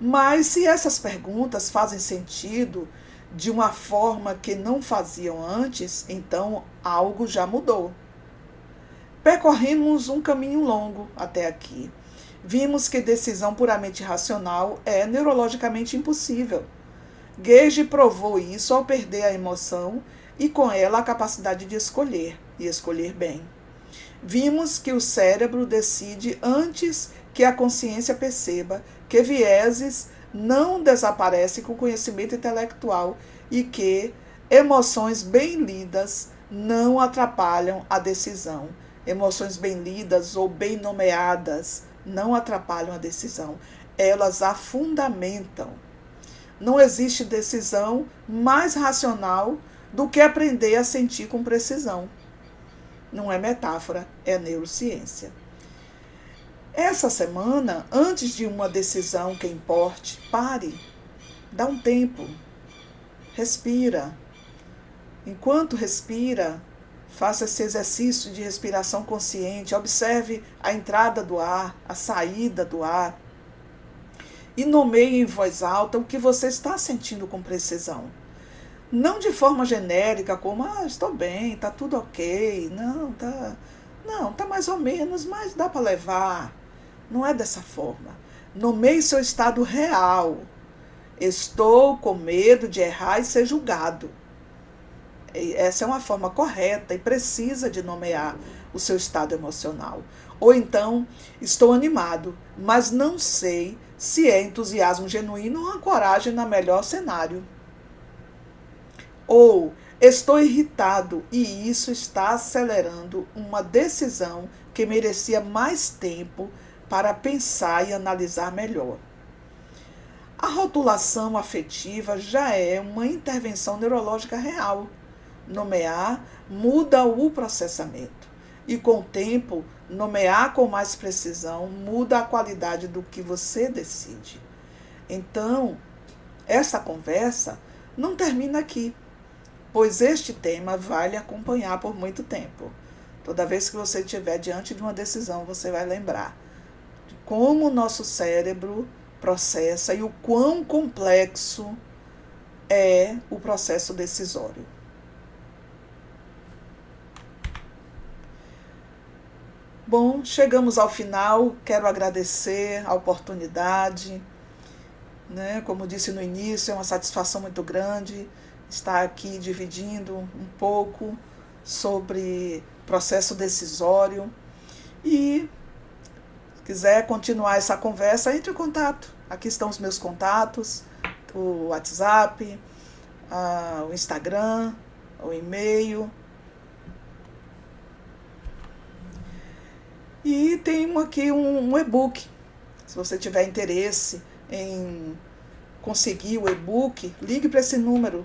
Mas se essas perguntas fazem sentido de uma forma que não faziam antes, então algo já mudou. Percorremos um caminho longo até aqui. Vimos que decisão puramente racional é neurologicamente impossível. Gage provou isso ao perder a emoção e com ela a capacidade de escolher, e escolher bem. Vimos que o cérebro decide antes que a consciência perceba que vieses não desaparecem com conhecimento intelectual e que emoções bem lidas não atrapalham a decisão. Emoções bem lidas ou bem nomeadas não atrapalham a decisão, elas a fundamentam. Não existe decisão mais racional do que aprender a sentir com precisão. Não é metáfora, é neurociência. Essa semana, antes de uma decisão que importe, pare, dá um tempo, respira. Enquanto respira, faça esse exercício de respiração consciente, observe a entrada do ar, a saída do ar e nomeie em voz alta o que você está sentindo com precisão. Não de forma genérica, como, estou bem, está tudo ok, não, tá mais ou menos, mas dá para levar. Não é dessa forma. Nomeie seu estado real. Estou com medo de errar e ser julgado. Essa é uma forma correta e precisa de nomear o seu estado emocional. Ou então, estou animado, mas não sei se é entusiasmo genuíno ou ancoragem no melhor cenário. Ou, estou irritado e isso está acelerando uma decisão que merecia mais tempo para pensar e analisar melhor. A rotulação afetiva já é uma intervenção neurológica real. Nomear muda o processamento. E com o tempo, nomear com mais precisão muda a qualidade do que você decide. Então, essa conversa não termina aqui, pois este tema vai lhe acompanhar por muito tempo. Toda vez que você estiver diante de uma decisão, você vai lembrar de como o nosso cérebro processa e o quão complexo é o processo decisório. Bom, chegamos ao final, quero agradecer a oportunidade, Como disse no início, é uma satisfação muito grande estar aqui dividindo um pouco sobre processo decisório e quiser continuar essa conversa, entre em contato. Aqui estão os meus contatos, o WhatsApp, o Instagram, o e-mail. E tem aqui um e-book. Se você tiver interesse em conseguir o e-book, ligue para esse número.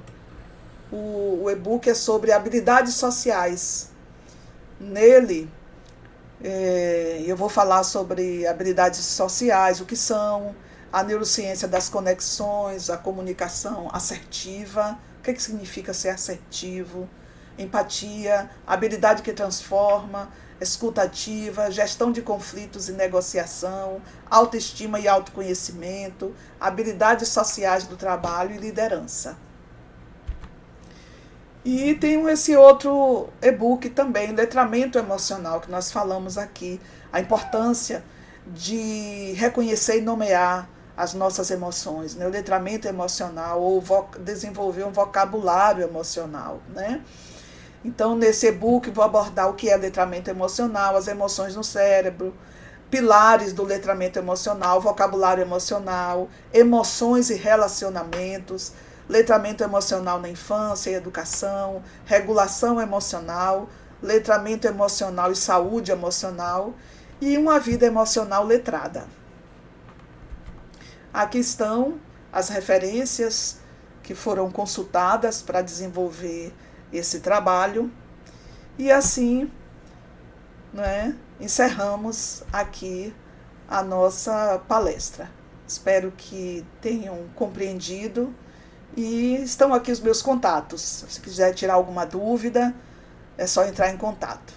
O e-book é sobre habilidades sociais. Nele, eu vou falar sobre habilidades sociais, o que são, a neurociência das conexões, a comunicação assertiva, o que significa ser assertivo, empatia, habilidade que transforma, escuta ativa, gestão de conflitos e negociação, autoestima e autoconhecimento, habilidades sociais do trabalho e liderança. E tem esse outro e-book também, letramento emocional, que nós falamos aqui, a importância de reconhecer e nomear as nossas emoções, né? O letramento emocional, ou desenvolver um vocabulário emocional, né? Então, nesse e-book, vou abordar o que é letramento emocional, as emoções no cérebro, pilares do letramento emocional, vocabulário emocional, emoções e relacionamentos, letramento emocional na infância e educação, regulação emocional, letramento emocional e saúde emocional e uma vida emocional letrada. Aqui estão as referências que foram consultadas para desenvolver esse trabalho e assim, né, encerramos aqui a nossa palestra. Espero que tenham compreendido e estão aqui os meus contatos. Se quiser tirar alguma dúvida, é só entrar em contato.